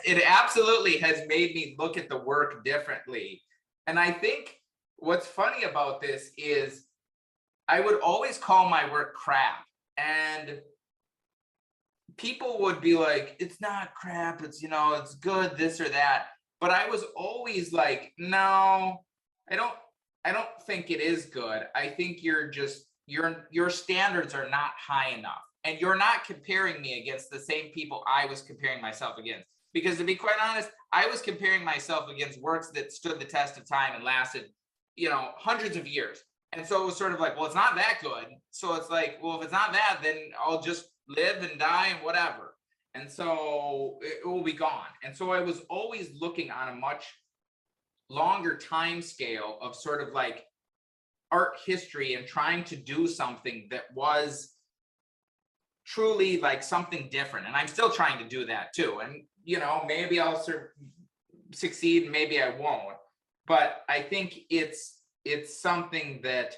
it absolutely has made me look at the work differently. And I think what's funny about this is I would always call my work crap. And people would be like, it's not crap, it's, you know, it's good, this or that. But I was always like, no, I don't, I don't think it is good. I think you're just, your standards are not high enough. And you're not comparing me against the same people I was comparing myself against. Because to be quite honest, I was comparing myself against works that stood the test of time and lasted, you know, hundreds of years. And so it was sort of like, well, it's not that good. So it's like, well, if it's not that, then I'll just live and die and whatever. And so it will be gone. And so I was always looking on a much longer time scale of sort of like art history and trying to do something that was truly like something different. And I'm still trying to do that too. And, you know, maybe I'll succeed, maybe I won't. But I think it's something that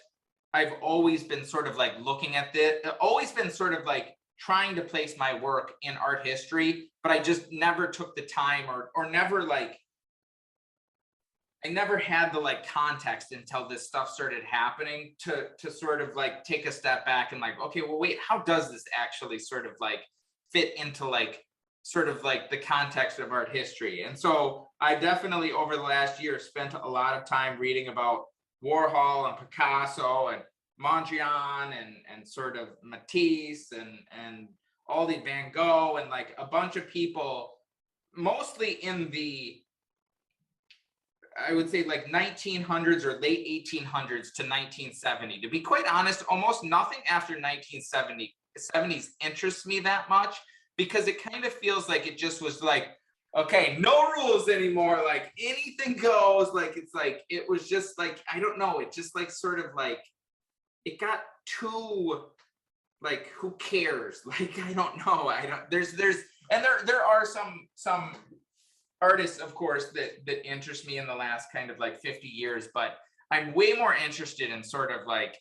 I've always been sort of like looking at this, always been sort of like trying to place my work in art history, but I just never took the time or never like, I never had the like context until this stuff started happening to sort of like take a step back and like, okay, well, wait, how does this actually sort of like fit into like sort of like the context of art history? And so I definitely over the last year spent a lot of time reading about Warhol and Picasso and Mondrian and sort of Matisse and all the Van Gogh and like a bunch of people, mostly in the, I would say like 1900s or late 1800s to 1970. To be quite honest, almost nothing after 1970s interests me that much, because it kind of feels like it just was like, okay, no rules anymore, like anything goes. Like it's like it was just like, I don't know, it just like sort of like it got too like, who cares? Like I don't know, I don't, there's and there are some artists, of course, that interest me in the last kind of like 50 years, but I'm way more interested in sort of like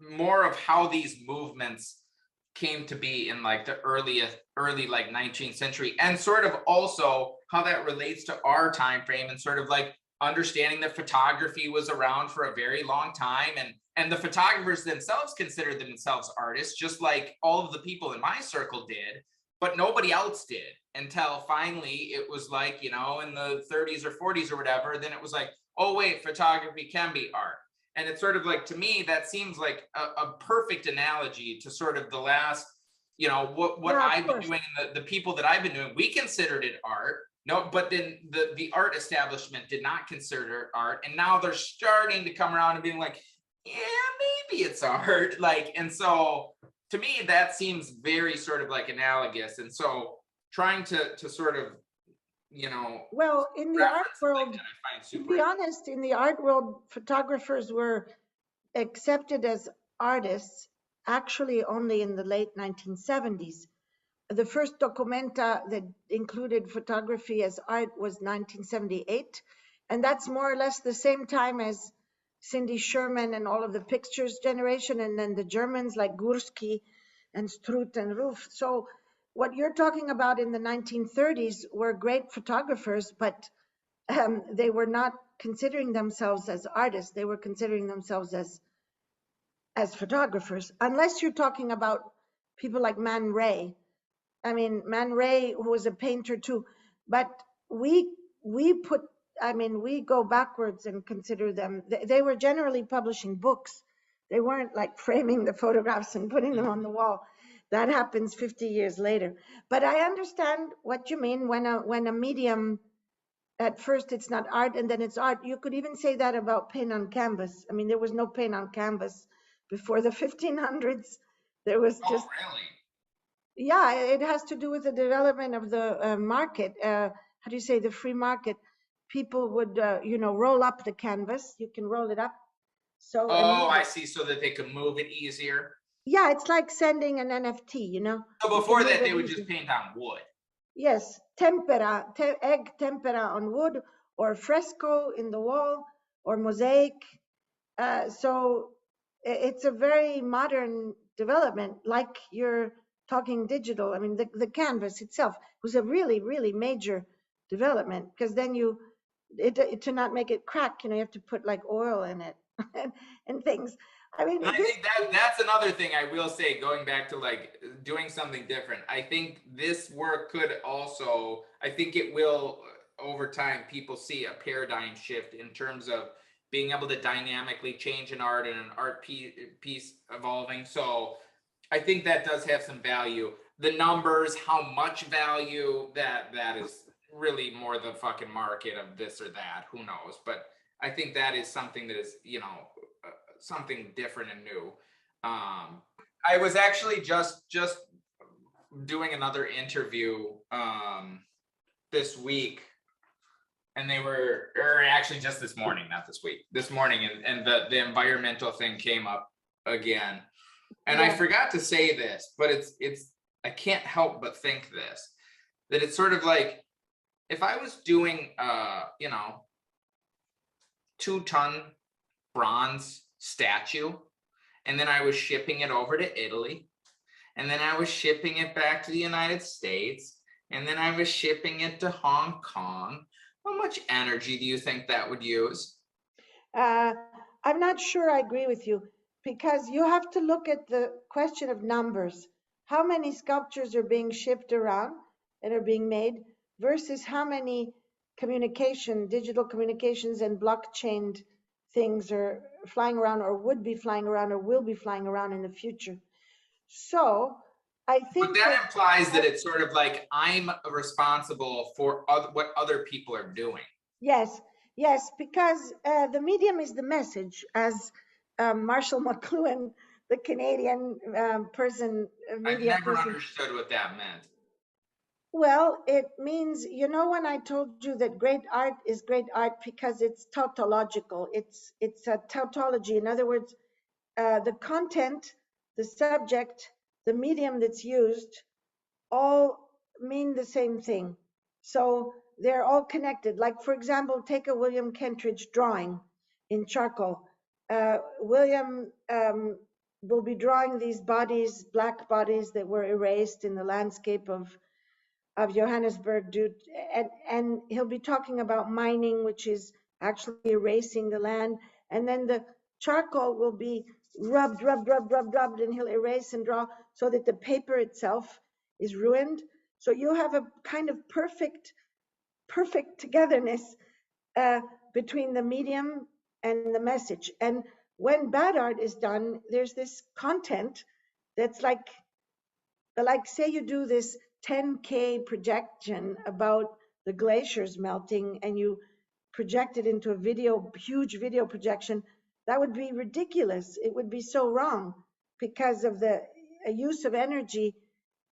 more of how these movements came to be in like the early like 19th century, and sort of also how that relates to our time frame, and sort of like understanding that photography was around for a very long time, and the photographers themselves considered themselves artists, just like all of the people in my circle did, but nobody else did until finally it was like, you know, in the 30s or 40s or whatever, then it was like, oh wait, photography can be art. And it's sort of like, to me, that seems like a perfect analogy to sort of the last, you know, what Yeah, of I've been course. doing, and the people that I've been doing, we considered it art. No, but then the art establishment did not consider it art. And now they're starting to come around and being like, yeah, maybe it's art. Like, and so to me, that seems very sort of like analogous. And so trying to sort of, you know, Well, in the art reference something world, that I find to super be honest, in the art world, photographers were accepted as artists actually only in the late 1970s. The first documenta that included photography as art was 1978, and that's more or less the same time as Cindy Sherman and all of the pictures generation, and then the Germans like Gursky and Struth and Ruf. So what you're talking about in the 1930s were great photographers, but they were not considering themselves as artists. They were considering themselves as photographers, unless you're talking about people like Man Ray. I mean, Man Ray, who was a painter too, but we put, I mean, we go backwards and consider them. They were generally publishing books. They weren't like framing the photographs and putting them on the wall. That happens 50 years later. But I understand what you mean when a medium, at first it's not art and then it's art. You could even say that about paint on canvas. I mean, there was no paint on canvas before the 1500s. There was oh just, really? yeah, it has to do with the development of the market. How do you say, the free market? People would, roll up the canvas. You can roll it up. So, and Oh, move I it. see. So that they could move it easier. Yeah, it's like sending an NFT, So you can before move that, it they would just easy. paint on wood. Yes, tempera, egg tempera on wood, or fresco in the wall, or mosaic. So it's a very modern development, like you're talking digital. I mean, the canvas itself was a really, really major development, because then to not make it crack, you have to put like oil in it and things. I mean, And I this, think that's another thing I will say, going back to like doing something different. I think this work could also, I think it will, over time, people see a paradigm shift in terms of being able to dynamically change an art and an art piece evolving. So I think that does have some value. The numbers, how much value, that is really more the fucking market of this or that. Who knows? But I think that is something that is, something different and new. I was actually just doing another interview this week and they were, or actually just this morning, not this week, this morning, and the environmental thing came up again. And I forgot to say this, but it's I can't help but think this, that it's sort of like, if I was doing 2-ton bronze statue, and then I was shipping it over to Italy, and then I was shipping it back to the United States, and then I was shipping it to Hong Kong, how much energy do you think that would use? I'm not sure I agree with you, because you have to look at the question of numbers. How many sculptures are being shipped around and are being made versus how many digital communications and blockchain things are flying around or would be flying around or will be flying around in the future. So I But think that that, implies that it's sort of like I'm responsible for what other people are doing. yes, yes, because the medium is the message, as Marshall McLuhan, the Canadian I've media never person. understood what that meant. Well, it means, when I told you that great art is great art because it's tautological, it's a tautology. In other words, the content, the subject, the medium that's used all mean the same thing. So they're all connected. Like, for example, take a William Kentridge drawing in charcoal. William will be drawing these bodies, black bodies that were erased in the landscape of Johannesburg, and he'll be talking about mining, which is actually erasing the land. And then the charcoal will be rubbed, and he'll erase and draw so that the paper itself is ruined. So you have a kind of perfect togetherness uh, between the medium and the message. And when bad art is done, there's this content that's like say you do this 10K projection about the glaciers melting and you project it into a huge video projection, that would be ridiculous. It would be so wrong because of the use of energy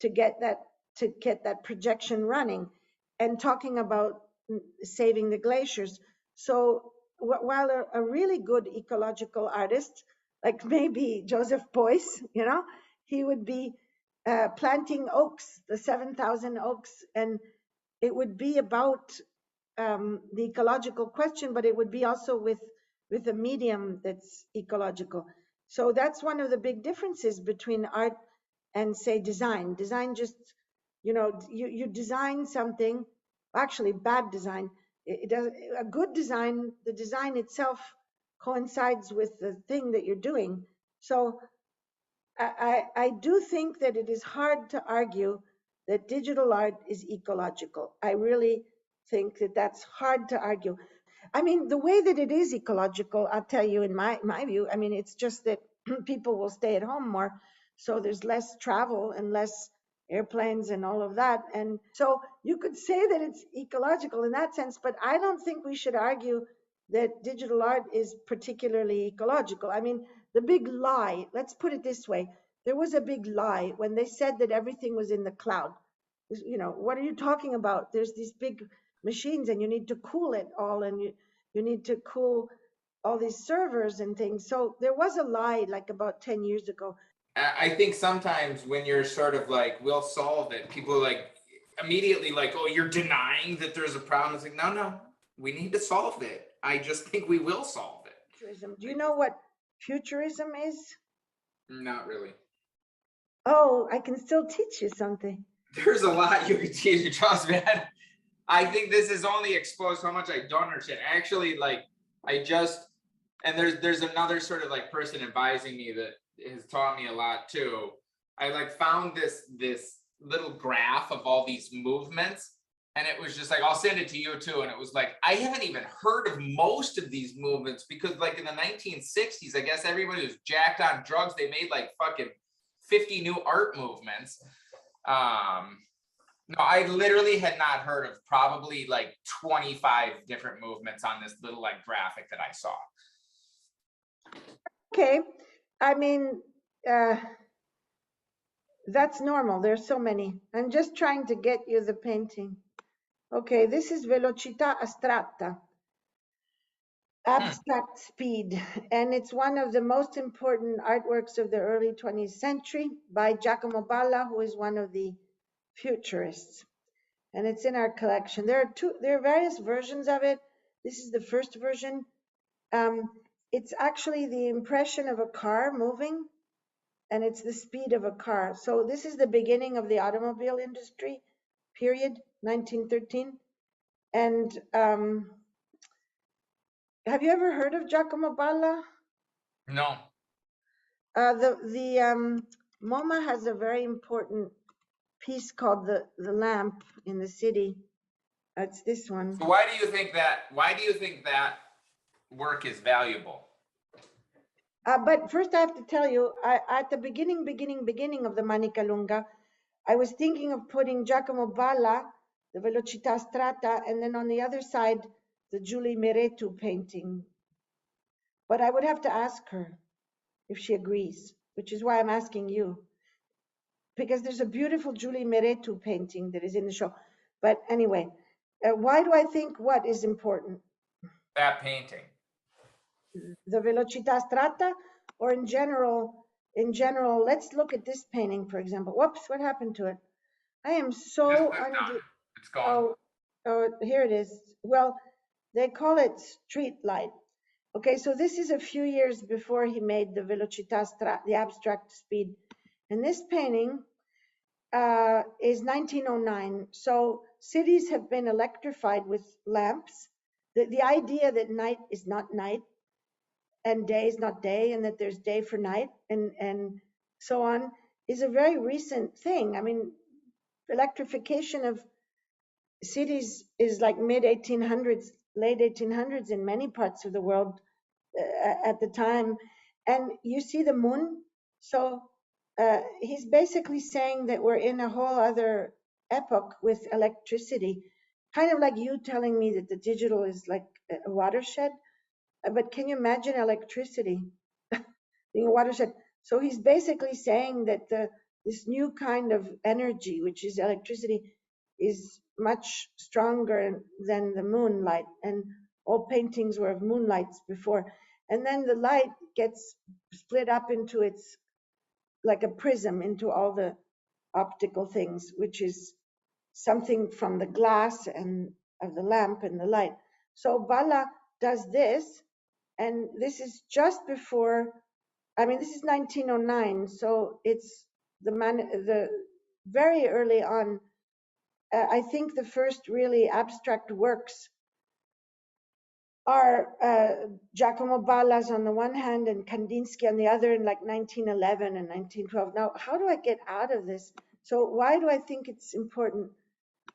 to get that projection running and talking about saving the glaciers. So while a really good ecological artist, like maybe Joseph Beuys, he would be planting oaks, the 7,000 oaks, and it would be about the ecological question, but it would be also with a medium that's ecological. So that's one of the big differences between art and, say, design. Design just, you design something, actually bad design. It does a good design. The design itself coincides with the thing that you're doing. So I do think that it is hard to argue that digital art is ecological. I really think that that's hard to argue. I mean, the way that it is ecological, I'll tell you in my view, I mean, it's just that people will stay at home more. So there's less travel and less airplanes and all of that. And so you could say that it's ecological in that sense, but I don't think we should argue that digital art is particularly ecological. I mean, the big lie, let's put it this way, there was a big lie when they said that everything was in the cloud. What are you talking about? There's these big machines and you need to cool it all, and you need to cool all these servers and things. So there was a lie like about 10 years ago. I think sometimes when you're sort of like, we'll solve it, people like immediately like, oh, you're denying that there's a problem. It's like, no, we need to solve it. I just think we will solve it. Futurism. Do you know what futurism is? Not really. Oh, I can still teach you something. There's a lot you could teach, trust me. I think this has only exposed how much I don't understand. Actually, like and there's another sort of like person advising me that has taught me a lot too. I like found this little graph of all these movements, and it was just like, I'll send it to you too. And it was like, I haven't even heard of most of these movements because like in the 1960s, I guess everybody was jacked on drugs. They made like fucking 50 new art movements. No, I literally had not heard of probably like 25 different movements on this little like graphic that I saw. Okay. I mean, that's normal. There's so many. I'm just trying to get you the painting. Okay, this is velocità astratta, abstract speed, and it's one of the most important artworks of the early 20th century by Giacomo Balla, who is one of the futurists. And it's in our collection. There are various versions of it. This is the first version. Um, it's actually the impression of a car moving, and it's the speed of a car. So this is the beginning of the automobile industry, period, 1913. And have you ever heard of Giacomo Balla? No. The MoMA has a very important piece called the lamp in the city. It's this one. So why do you think that work is valuable? But first I have to tell you, at the beginning of the Manica Lunga, I was thinking of putting Giacomo Balla, the Velocità Strata, and then on the other side, the Julie Meretu painting. But I would have to ask her if she agrees, which is why I'm asking you. Because there's a beautiful Julie Meretu painting that is in the show. But anyway, why do I think what is important? That painting. The Velocità Strata, or in general, let's look at this painting, for example. Whoops, what happened to it? I am so Just click on it. It's gone. oh, here it is. Well, they call it street light. Okay, so this is a few years before he made the Velocità Strata, the abstract speed. And this painting is 1909. So cities have been electrified with lamps. The idea that night is not night and day is not day, and that there's day for night, and so on, is a very recent thing. I mean, electrification of cities is like mid 1800s, late 1800s in many parts of the world at the time. And you see the moon. So he's basically saying that we're in a whole other epoch with electricity, kind of like you telling me that the digital is like a watershed. But can you imagine electricity being a watershed? So he's basically saying that this new kind of energy, which is electricity, is much stronger than the moonlight. And all paintings were of moonlights before. And then the light gets split up into its, like a prism, into all the optical things, which is something from the glass and of the lamp and the light. So Balla does this, and this is 1909, so it's the very early on. I think the first really abstract works are Giacomo Balla's on the one hand and Kandinsky on the other in like 1911 and 1912. Now, how do I get out of this? So why do I think it's important,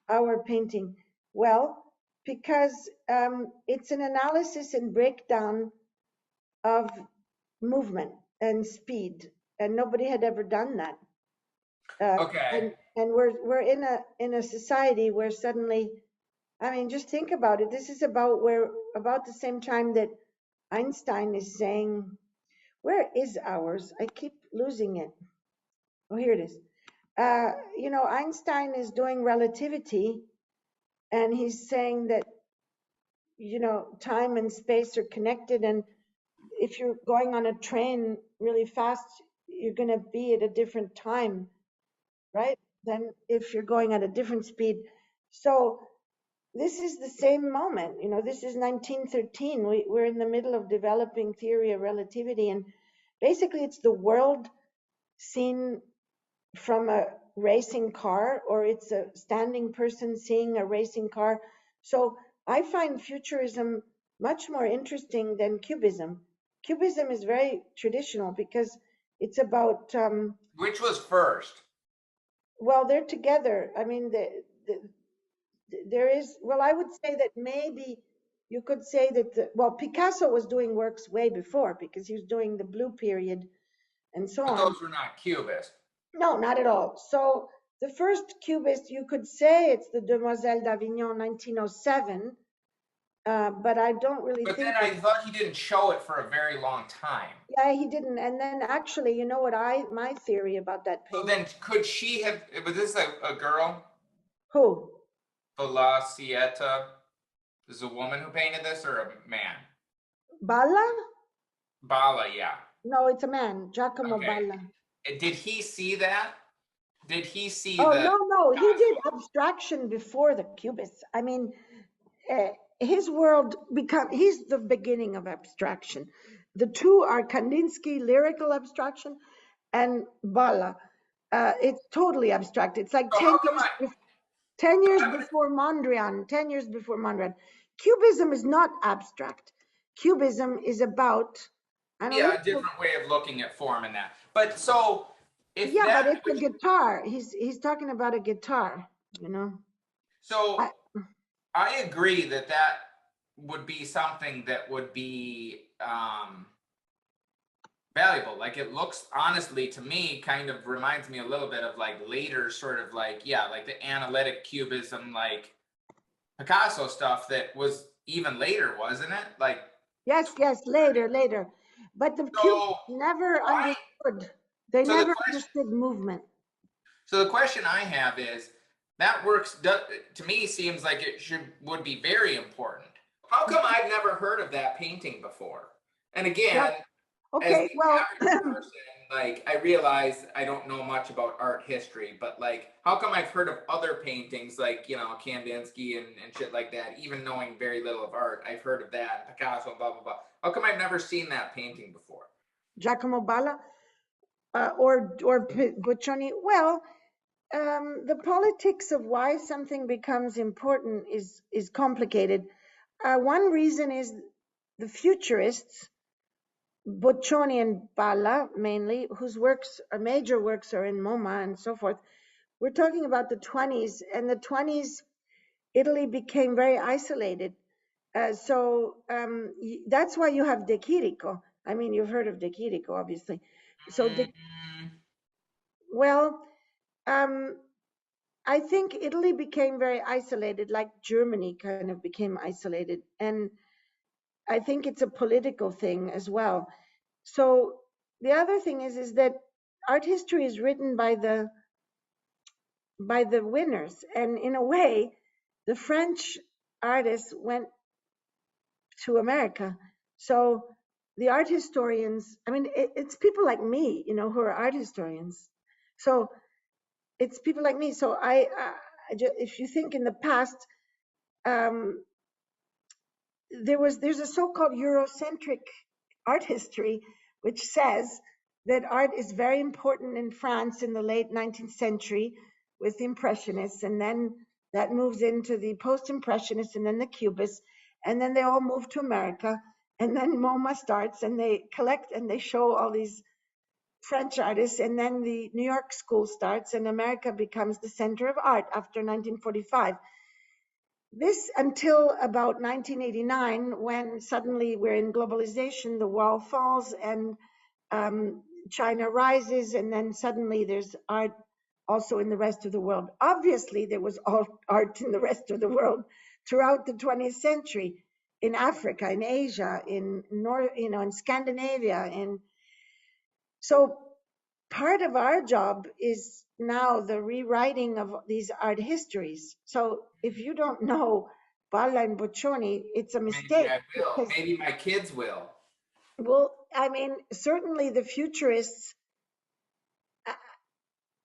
our painting? Well, because it's an analysis and breakdown of movement and speed, and nobody had ever done that. Okay. And we're in a society where suddenly, I mean, just think about it. This is about the same time that Einstein is saying, where is ours? I keep losing it. Oh, here it is. Einstein is doing relativity, and he's saying that, time and space are connected, and if you're going on a train really fast, you're going to be at a different time, right? Than if you're going at a different speed. So this is the same moment. This is 1913. We're in the middle of developing theory of relativity, and basically it's the world seen from a racing car, or it's a standing person seeing a racing car. So I find futurism much more interesting than cubism. Cubism is very traditional because it's about Which was first? well, they're together. I mean, there is, well, I would say that maybe you could say that Picasso was doing works way before, because he was doing the blue period and so But on. those were not Cubist. No, not at all. So the first cubist, you could say it's the Demoiselle d'Avignon, 1907, but I don't really But think then I thought he didn't show it for a very long time. yeah, he didn't. And then actually, you know what my theory about that So painting? then could she have, was this a girl? Who? Balacieta is a woman who painted this or a man? Balla? Bala, yeah. No, it's a man, Giacomo Okay. Balla. Did he see that? Did he see Oh, the no, he did Cosmo? abstraction before the Cubists. I mean, his world he's the beginning of abstraction. The two are Kandinsky lyrical abstraction and Balla. It's totally abstract. It's like So how come I? 10 years I'm gonna, before Mondrian, 10 years before Mondrian. Cubism is not abstract. Cubism is about yeah, a analytical. different way of looking at form and that. But so if Yeah, but that, it's a guitar. He's talking about a guitar, you know. so I, I agree that that would be something that would be valuable. Like it looks honestly to me kind of reminds me a little bit of like later sort of like, yeah, like the analytic cubism, like Picasso stuff that was even later, wasn't it? Like, yes, later. But the Cubans so never why? understood. They So the never question, understood movement. so the question I have is that works to me seems like it would be very important. How come I've never heard of that painting before? And Yeah. again, as Okay. the Well, average person, like I realize I don't know much about art history, but like how come I've heard of other paintings like, Kandinsky and shit like that, even knowing very little of art, I've heard of that, Picasso, blah blah blah. How come I've never seen that painting before? Giacomo Balla or Boccioni. Well, the politics of why something becomes important is complicated. One reason is the futurists, Boccioni and Balla mainly, whose major works are in MoMA and so forth. We're talking about the 20s, and the 20s, Italy became very isolated. That's why you have De Chirico. I mean, you've heard of De Chirico, obviously. So, Mm, well, um, I think Italy became very isolated, like Germany kind of became isolated. And I think it's a political thing as well. So the other thing is that art history is written by the winners. And in a way, the French artists went to America. So the art historians, I mean, it's people like me, who are art historians. So it's people like me. So if you think in the past, um, there's a so-called Eurocentric art history, which says that art is very important in France in the late 19th century with the Impressionists, and then that moves into the Post-Impressionists and then the Cubists, and then they all move to America, and then MoMA starts, and they collect and they show all these French artists, and then the New York school starts, and America becomes the center of art after 1945. This until about 1989, when suddenly we're in globalization, the wall falls, and China rises, and then suddenly there's art also in the rest of the world. Obviously, there was all art in the rest of the world throughout the 20th century, in Africa, in Asia, in in Scandinavia, and so part of our job is now the rewriting of these art histories. So if you don't know Balla and Boccioni, it's a maybe mistake I will. because, Maybe my kids will. well, I mean, certainly the futurists uh,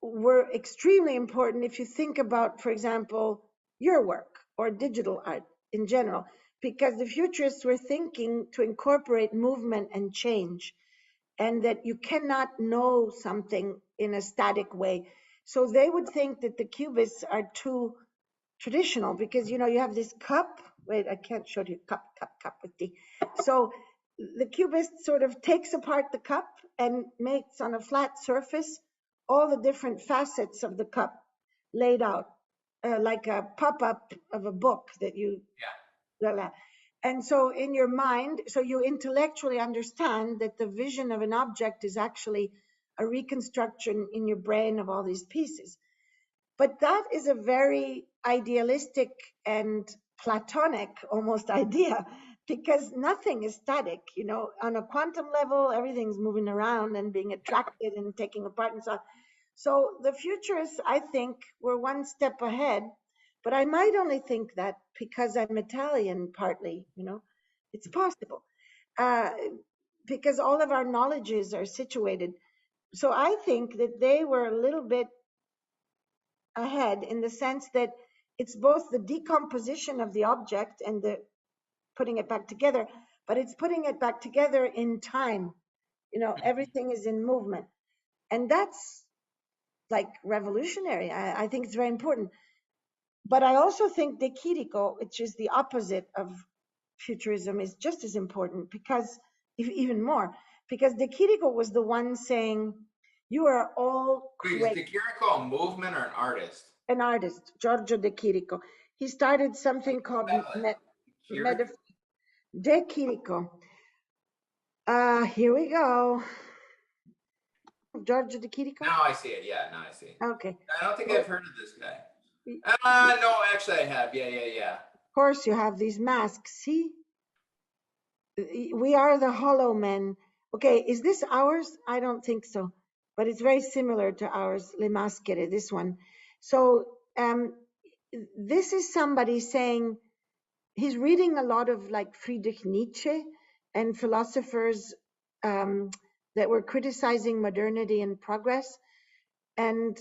were extremely important if you think about, for example, your work or digital art in general, because the futurists were thinking to incorporate movement and change, and that you cannot know something in a static way. So they would think that the cubists are too traditional because you have this cup. Wait, I can't show you cup with tea. So the cubist sort of takes apart the cup and makes on a flat surface all the different facets of the cup laid out, like a pop-up of a book that you Yeah. and so in your mind, so you intellectually understand that the vision of an object is actually a reconstruction in your brain of all these pieces. But that is a very idealistic and Platonic almost idea because nothing is static. On a quantum level, everything's moving around and being attracted and taking apart and so on. So the futurists, I think, were one step ahead But I might only think that because I'm Italian, partly, it's possible. Uh, because all of our knowledges are situated. So I think that they were a little bit ahead in the sense that it's both the decomposition of the object and the putting it back together, but it's putting it back together in time. Everything is in movement. And that's like revolutionary. I think it's very important. But I also think De Chirico, which is the opposite of futurism, is just as important, because even more, because De Chirico was the one saying, you are all Wait, is great. De Chirico a movement or an artist? An artist, Giorgio De Chirico. He started something called Chirico? De Chirico. Here we go. Giorgio De Chirico? Now I see it. Yeah, now I see. Okay. I don't think I've heard of this guy. Of No, actually I have. Yeah. course, you have these masks. See? We are the hollow men. Okay, is this ours? I don't think so, but it's very similar to ours, Le Maschere, this one. So this is somebody saying, he's reading a lot of like Friedrich Nietzsche and philosophers that were criticizing modernity and progress. And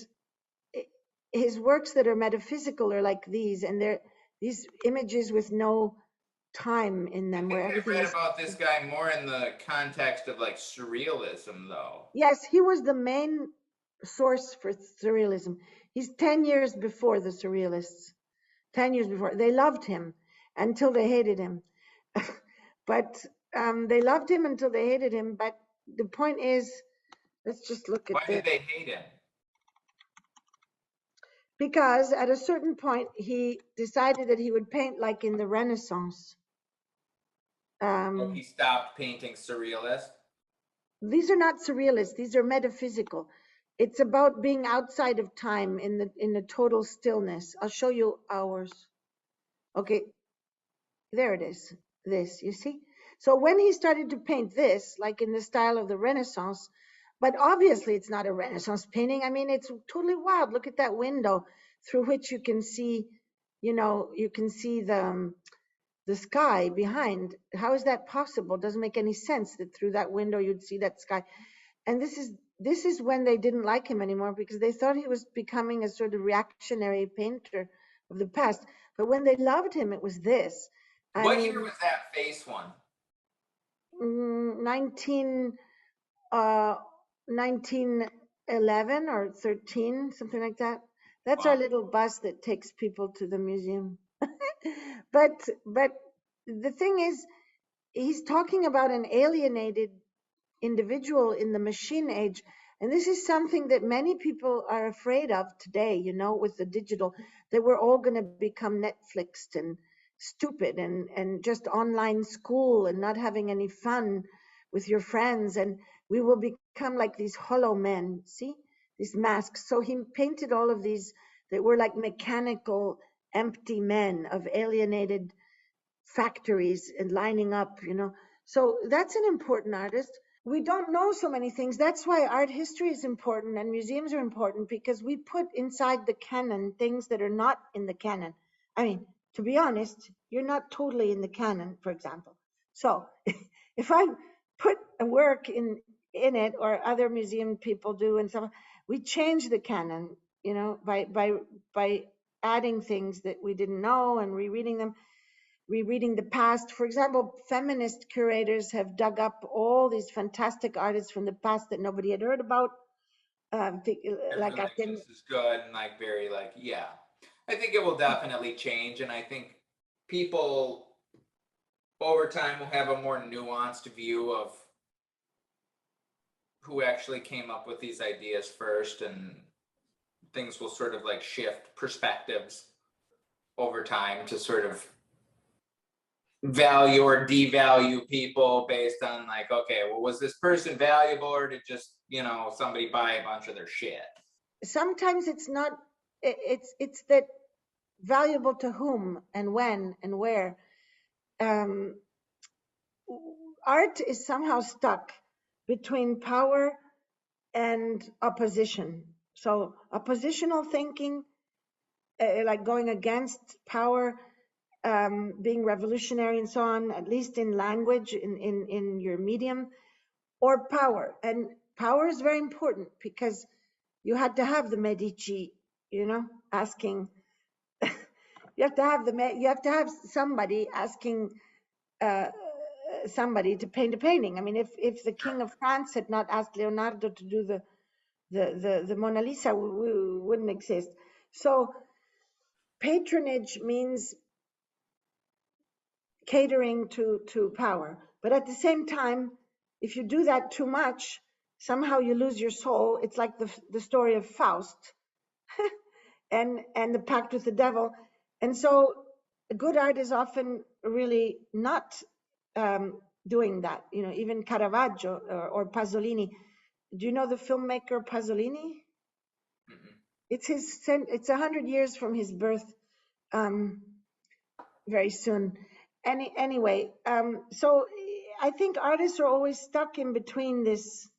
his works that are metaphysical are like these, and they're these images with no time in them, where everything I've read is. about this guy more in the context of like surrealism, though. Yes, he was the main source for surrealism. He's 10 years before the surrealists. 10 years before. They loved him until they hated him. But they loved him until they hated him. But the point is, let's just look at Why this. did they hate him? Because at a certain point, he decided that he would paint like in the Renaissance. He stopped painting surrealist. These are not surrealist, these are metaphysical. It's about being outside of time in the total stillness. I'll show you ours. Okay, there it is. This, you see? So when he started to paint this, like in the style of the Renaissance, but obviously it's not a Renaissance painting. I mean, it's totally wild. Look at that window through which you can see, you can see the sky behind. How is that possible? It doesn't make any sense that through that window you'd see that sky. And this is when they didn't like him anymore, because they thought he was becoming a sort of reactionary painter of the past. But when they loved him, it was this. What year was that face one? 1911 or 13, something like that. That's our little bus that takes people to the museum. but the thing is, he's talking about an alienated individual in the machine age. And this is something that many people are afraid of today, with the digital, that we're all going to become Netflixed and stupid and just online school and not having any fun with your friends. And we will become like these hollow men, see, these masks. So he painted all of these that were like mechanical, empty men of alienated factories and lining up, So that's an important artist. We don't know so many things. That's why art history is important and museums are important, because we put inside the canon things that are not in the canon. I mean, to be honest, you're not totally in the canon, for example. So if I put a work in it, or other museum people do and stuff, we change the canon, by adding things that we didn't know and rereading them, rereading the past. For example, feminist curators have dug up all these fantastic artists from the past that nobody had heard about. Like I can. This is good and like very like yeah. I think it will definitely change, and I think people over time will have a more nuanced view of who actually came up with these ideas first, and things will sort of like shift perspectives over time to sort of value or devalue people based on like, okay, well, was this person valuable, or did just somebody buy a bunch of their shit? Sometimes it's not. It's that valuable to whom and when and where. Art is somehow stuck between power and opposition. So oppositional thinking like going against power, being revolutionary and so on, at least in language, in your medium, or power. And power is very important because you had to have the Medici, asking. You have to have somebody asking somebody to paint a painting. I mean, if the King of France had not asked Leonardo to do the Mona Lisa, we wouldn't exist. So patronage means catering to power, but at the same time, if you do that too much, somehow you lose your soul. It's like the story of Faust and the pact with the devil. And so good art is often really not doing that. Even Caravaggio or Pasolini. Do you know the filmmaker Pasolini? It's 100 years from his birth, very soon. Anyway, so I think artists are always stuck in between this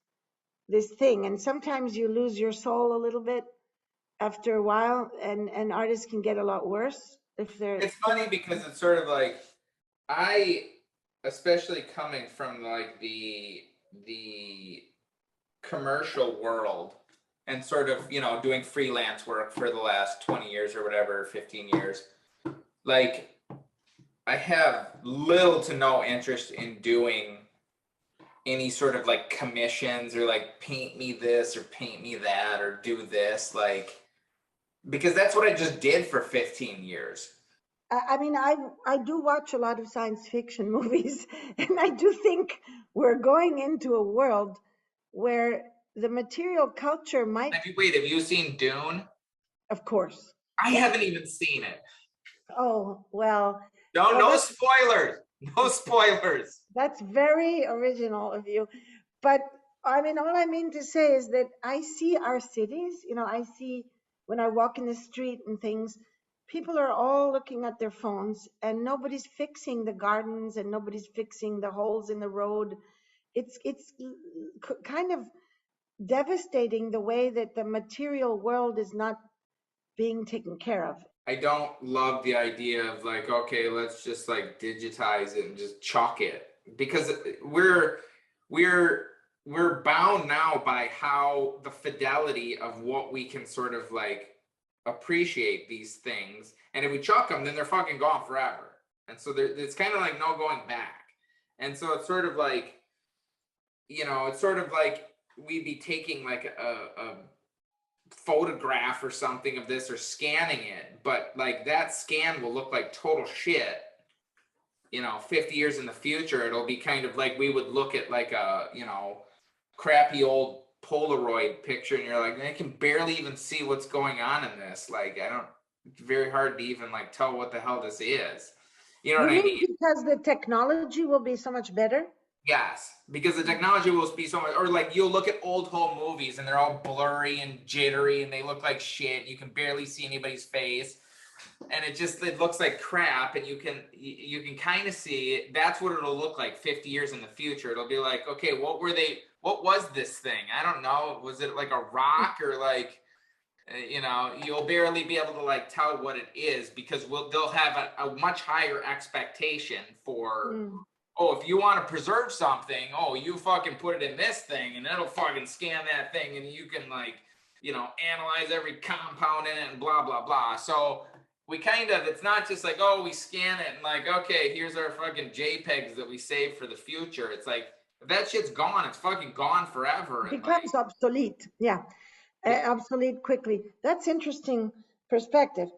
thing, and sometimes you lose your soul a little bit after a while, and artists can get a lot worse if they're. It's funny because it's sort of like especially coming from like the commercial world and sort of doing freelance work for the last 20 years or whatever, 15 years, like I have little to no interest in doing any sort of like commissions or like paint me this or paint me that or do this, like, because that's what I just did for 15 years. I mean, I do watch a lot of science fiction movies, and I do think we're going into a world where the material culture might. Have you seen Dune? Of course. I haven't even seen it. Oh, well. No spoilers. No spoilers. That's very original of you. But I mean, all I mean to say is that I see our cities, I see when I walk in the street and things, people are all looking at their phones and nobody's fixing the gardens and nobody's fixing the holes in the road. It's kind of devastating the way that the material world is not being taken care of. I don't love the idea of like, okay, let's just like digitize it and just chalk it, because we're bound now by how the fidelity of what we can sort of like appreciate these things, and if we chuck them, then they're fucking gone forever. And so it's kind of like no going back. And so it's sort of like, it's sort of like we'd be taking like a photograph or something of this or scanning it, but like that scan will look like total shit 50 years in the future. It'll be kind of like we would look at like a crappy old Polaroid picture and you're like, I can barely even see what's going on in this. Like it's very hard to even like tell what the hell this is. You know what I mean? Because the technology will be so much better. Yes, because the technology will be so much, or like you'll look at old home movies and they're all blurry and jittery and they look like shit. You can barely see anybody's face, and it looks like crap. And you can kind of see it. That's what it'll look like 50 years in the future. It'll be like, okay, what was this thing? I don't know. Was it like a rock or like, you'll barely be able to like tell what it is, because they'll have a much higher expectation for. Oh, if you want to preserve something, you fucking put it in this thing and it'll fucking scan that thing and you can like, analyze every compound in it and blah, blah, blah. So it's not just like, we scan it and like, okay, here's our fucking JPEGs that we save for the future. It's like, if that shit's gone, it's fucking gone forever. It becomes obsolete. Yeah. Obsolete quickly. That's interesting perspective.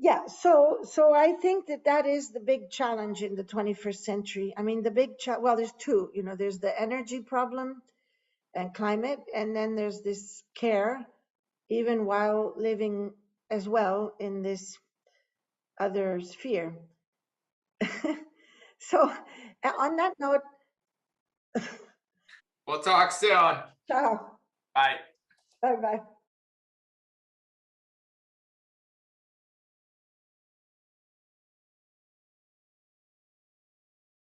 Yeah, so I think that is the big challenge in the 21st century. I mean, there's two. There's the energy problem and climate, and then there's this care, even while living as well in this other sphere. So, on that note, we'll talk soon. ciao. Bye. Bye bye.